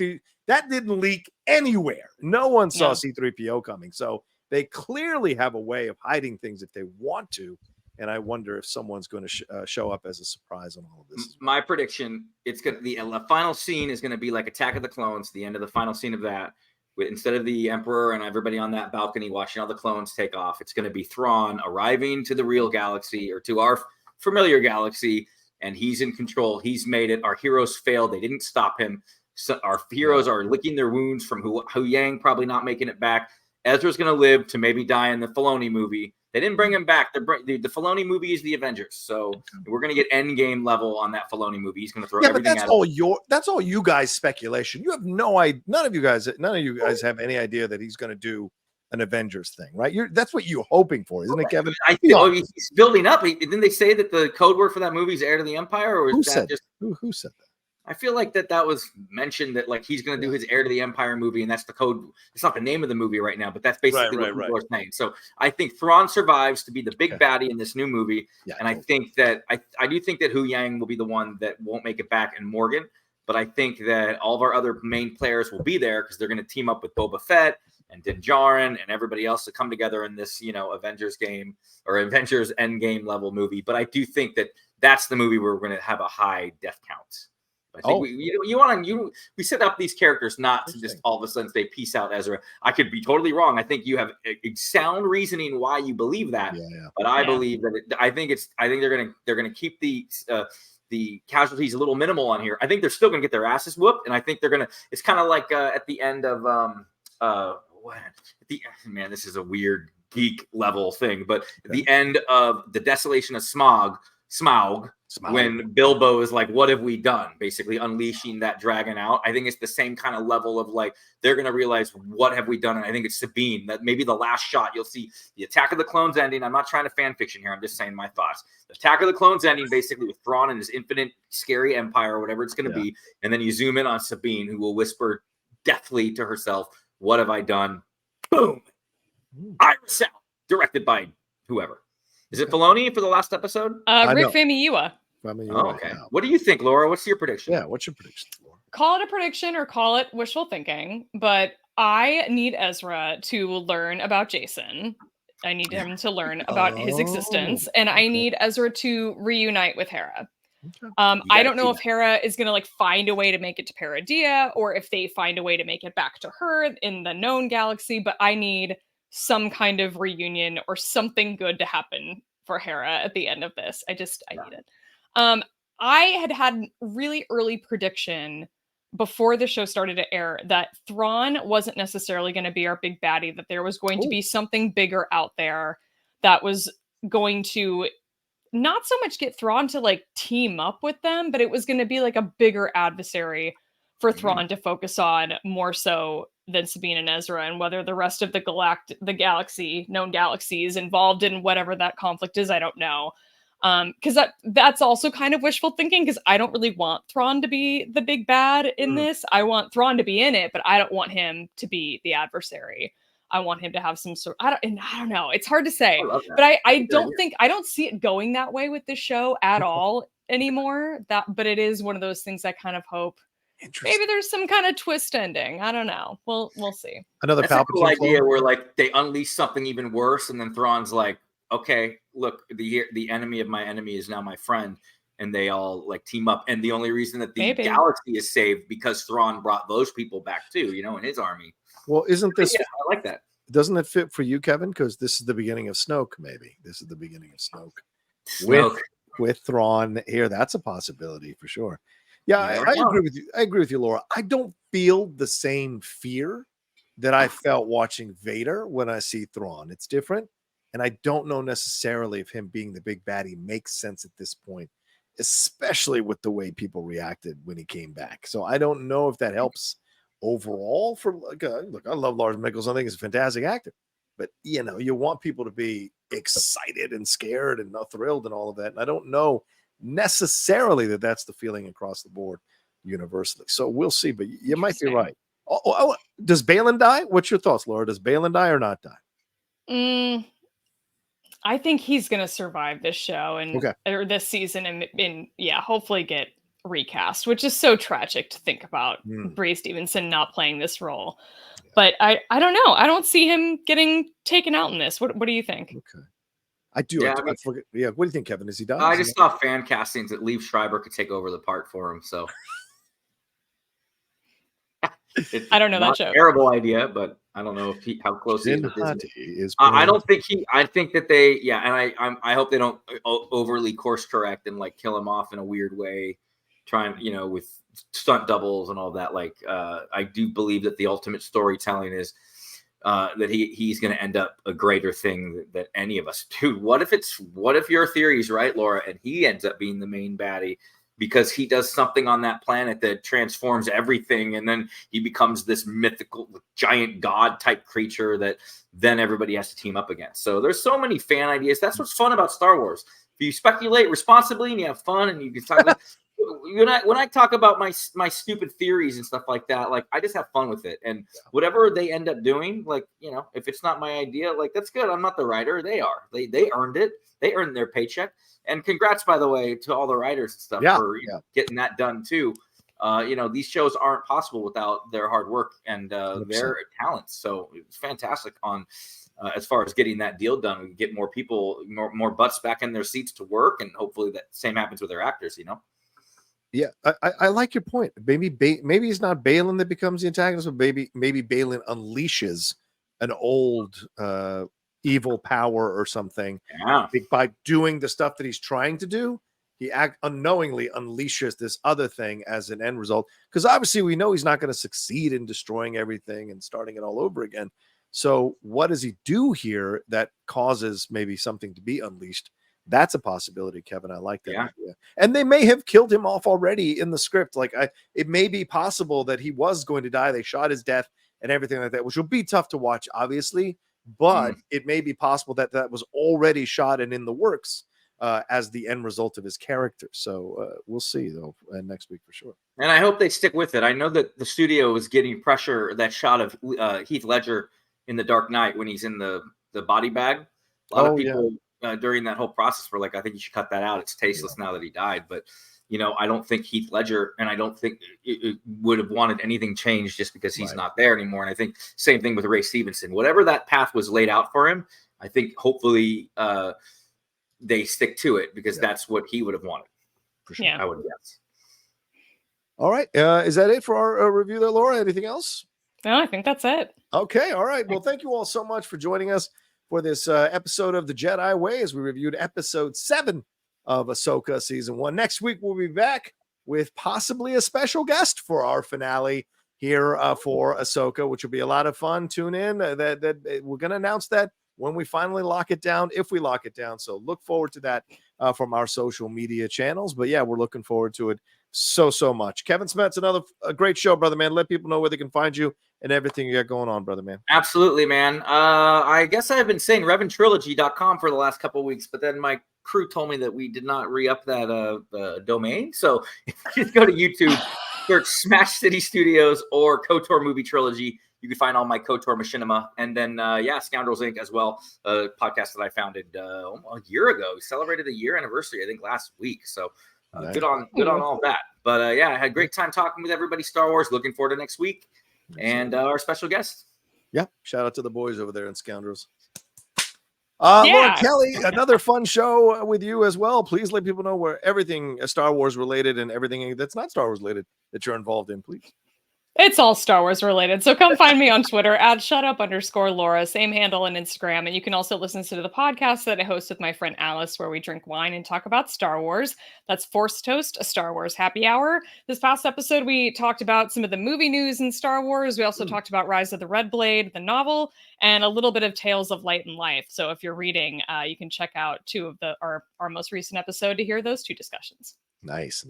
that didn't leak anywhere. No one saw C-3PO coming. So they clearly have a way of hiding things if they want to. And I wonder if someone's going to show up as a surprise on all of this. My prediction, it's going to the final scene is going to be like Attack of the Clones, the end of the final scene of that. Instead of the Emperor and everybody on that balcony watching all the clones take off, it's going to be Thrawn arriving to the real galaxy, or to our familiar galaxy, and he's in control. He's made it. Our heroes failed. They didn't stop him. So our heroes are licking their wounds from Hu Yang probably not making it back. Ezra's going to live to maybe die in the Filoni movie. They didn't bring him back. The Filoni movie is the Avengers, so we're going to get Endgame level on that Filoni movie. He's going to throw everything at him. That's all you guys' speculation. You have no idea. None of you guys have any idea that he's going to do an Avengers thing, right? That's what you're hoping for, isn't it, Kevin? I think he's building up. Didn't they say that the code word for that movie is Heir to the Empire? Or who said that? I feel like that was mentioned that like he's going to do his Heir to the Empire movie, and that's the code. It's not the name of the movie right now, but that's basically what people are saying. So I think Thrawn survives to be the big baddie in this new movie, and I think that I do think that Hu Yang will be the one that won't make it back, and Morgan. But I think that all of our other main players will be there because they're going to team up with Boba Fett and Din Djarin and everybody else to come together in this, Avengers game or Avengers Endgame level movie. But I do think that that's the movie where we're going to have a high death count. I think we set up these characters not to just all of a sudden say peace out, Ezra. I could be totally wrong. I think you have a sound reasoning why you believe that, but I believe that I think they're gonna keep the casualties a little minimal on here. I think they're still gonna get their asses whooped, and I think they're gonna. It's kind of like at the end of man, this is a weird geek level thing, but at the end of the Desolation of Smaug, when Bilbo is like, what have we done? Basically unleashing that dragon out. I think it's the same kind of level of like, they're going to realize what have we done? And I think it's Sabine, that maybe the last shot, you'll see the Attack of the Clones ending. I'm not trying to fan fiction here. I'm just saying my thoughts. The Attack of the Clones ending basically with Thrawn and his infinite scary empire or whatever it's going to be. And then you zoom in on Sabine, who will whisper deathly to herself, what have I done? Boom. Iris out. Directed by whoever. Is it Filoni for the last episode? Rick Famuyiwa. Okay. What do you think, Laura? What's your prediction? Yeah, what's your prediction, Laura? Call it a prediction or call it wishful thinking, but I need Ezra to learn about Jason. I need him to learn about his existence, and I need Ezra to reunite with Hera. I don't know if Hera is going to like find a way to make it to Paradia, or if they find a way to make it back to her in the known galaxy, but I need some kind of reunion or something good to happen for Hera at the end of this. I need it. I had really early prediction before the show started to air that Thrawn wasn't necessarily going to be our big baddie, that there was going to be something bigger out there that was going to not so much get Thrawn to like team up with them, but it was going to be like a bigger adversary for Thrawn to focus on more so than Sabine and Ezra, and whether the rest of the galaxy, known galaxies involved in whatever that conflict is, I don't know. Because that's also kind of wishful thinking, because I don't really want Thrawn to be the big bad in this. I want Thrawn to be in it, but I don't want him to be the adversary. I want him to have some sort. I don't know. It's hard to say, but I don't see it going that way with this show at all anymore. But it is one of those things I kind of hope. Maybe there's some kind of twist ending. I don't know. We'll see. Another That's a cool idea where like they unleash something even worse, and then Thrawn's like, okay, look, the enemy of my enemy is now my friend, and they all like team up. And the only reason that the galaxy is saved because Thrawn brought those people back too, in his army. Well, isn't this? Yeah, I like that. Doesn't it fit for you, Kevin? Because this is the beginning of Snoke. Maybe this is the beginning of Snoke. With Thrawn here. That's a possibility for sure. Yeah, I agree with you. I agree with you, Laura. I don't feel the same fear that I felt watching Vader when I see Thrawn. It's different. And I don't know necessarily if him being the big baddie makes sense at this point, especially with the way people reacted when he came back. So I don't know if that helps overall for look, I love Lars Mikkelsen. I think he's a fantastic actor. But you want people to be excited and scared and not thrilled and all of that. And I don't know necessarily that that's the feeling across the board universally. So we'll see, but you might be right. Does Baylan die? What's your thoughts, Laura? Does Baylan die or not die? I think he's going to survive this show or this season and hopefully get recast, which is so tragic to think about. Bree Stevenson not playing this role. But I don't know. I don't see him getting taken out in this. What do you think? Okay. I do. Yeah, I forget. Yeah. What do you think, Kevin? Is he done? I just saw fan castings that Liev Schreiber could take over the part for him. So I don't know that show. Terrible idea, but I don't know how close Shin Hati is. I don't think I think that they. Yeah, and I hope they don't overly course correct and like kill him off in a weird way, trying with stunt doubles and all that. Like I do believe that the ultimate storytelling is. That he's going to end up a greater thing than any of us. Dude, what if your theory is right, Laura, and he ends up being the main baddie because he does something on that planet that transforms everything, and then he becomes this mythical giant god type creature that then everybody has to team up against. So there's so many fan ideas. That's what's fun about Star Wars. If you speculate responsibly and you have fun and you can talk when I talk about my stupid theories and stuff like that, like I just have fun with it. And whatever they end up doing, like, if it's not my idea, like that's good. I'm not the writer. They are. They earned it. They earned their paycheck. And congrats, by the way, to all the writers and stuff for getting that done too. These shows aren't possible without their hard work and their talents. So it's fantastic on as far as getting that deal done. We can get more people, more butts back in their seats to work, and hopefully that same happens with their actors. Yeah, I like your point. Maybe it's not Baylan that becomes the antagonist, but maybe Baylan unleashes an old evil power or something. Yeah. By doing the stuff that he's trying to do, he unknowingly unleashes this other thing as an end result. Because obviously we know he's not going to succeed in destroying everything and starting it all over again. So what does he do here that causes maybe something to be unleashed? That's a possibility, Kevin. I like that idea. And they may have killed him off already in the script. Like it may be possible that he was going to die. They shot his death and everything like that, which will be tough to watch, obviously. But it may be possible that that was already shot and in the works as the end result of his character. So we'll see, though, next week for sure. And I hope they stick with it. I know that the studio is getting pressure, that shot of Heath Ledger in The Dark Knight when he's in the body bag. A lot of people during that whole process were like, I think you should cut that out. It's tasteless now that he died. But, I don't think Heath Ledger, and I don't think it would have wanted anything changed just because he's not there anymore. And I think same thing with Ray Stevenson. Whatever that path was laid out for him, I think hopefully they stick to it, because that's what he would have wanted. For sure. I would guess. All right. Is that it for our review there, Laura? Anything else? No, I think that's it. Okay. All right. Well, thank you all so much for joining us for this episode of the Jedi Way, as we reviewed episode 7 of Ahsoka season 1. Next week, we'll be back with possibly a special guest for our finale here for Ahsoka, which will be a lot of fun. Tune in. That we're going to announce that when we finally lock it down, if we lock it down. So look forward to that from our social media channels. But yeah, we're looking forward to it so much. Kevin Smets, a great show, brother man. Let people know where they can find you and everything you got going on, brother man. Absolutely, man. I guess I've been saying revantrilogy.com for the last couple of weeks, but then my crew told me that we did not re-up that domain. So if you just go to YouTube, search Smash City Studios or KOTOR Movie Trilogy, you can find all my KOTOR machinima. And then, Scoundrels Inc. as well, a podcast that I founded a year ago. We celebrated the year anniversary, I think, last week. So nice. Good on all that. But I had a great time talking with everybody, Star Wars. Looking forward to next week. And our special guest. Yeah. Shout out to the boys over there in Scoundrels. Laura Kelly, another fun show with you as well. Please let people know where everything Star Wars related and everything that's not Star Wars related that you're involved in, please. It's all Star Wars related. So come find me on Twitter at @shutup_Laura, same handle on Instagram. And you can also listen to the podcast that I host with my friend Alice, where we drink wine and talk about Star Wars. That's Force Toast, a Star Wars happy hour. This past episode, we talked about some of the movie news in Star Wars. We also talked about Rise of the Red Blade, the novel, and a little bit of Tales of Light and Life. So if you're reading, you can check out our most recent episode to hear those two discussions. Nice.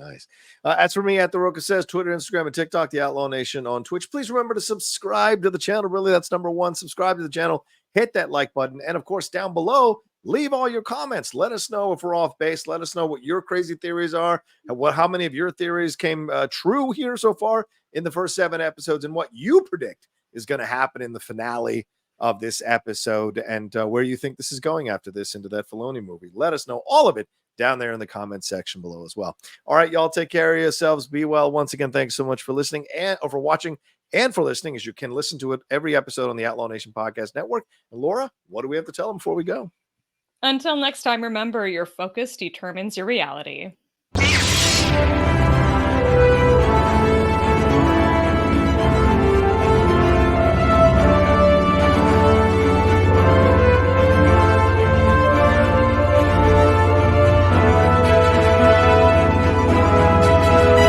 That's for me at The Rocha Says, Twitter, Instagram, and TikTok, The Outlaw Nation on Twitch. Please remember to subscribe to the channel. Really, that's number one. Subscribe to the channel. Hit that like button. And, of course, down below, leave all your comments. Let us know if we're off base. Let us know what your crazy theories are, and how many of your theories came true here so far in the first 7 episodes, and what you predict is going to happen in the finale of this episode, and where you think this is going after this into that Filoni movie. Let us know all of it down there in the comment section below as well. All right, y'all, take care of yourselves. Be well. Once again, thanks so much for listening or for watching and for listening, as you can listen to it every episode on the Outlaw Nation Podcast Network. And Laura, what do we have to tell them before we go? Until next time, remember, your focus determines your reality.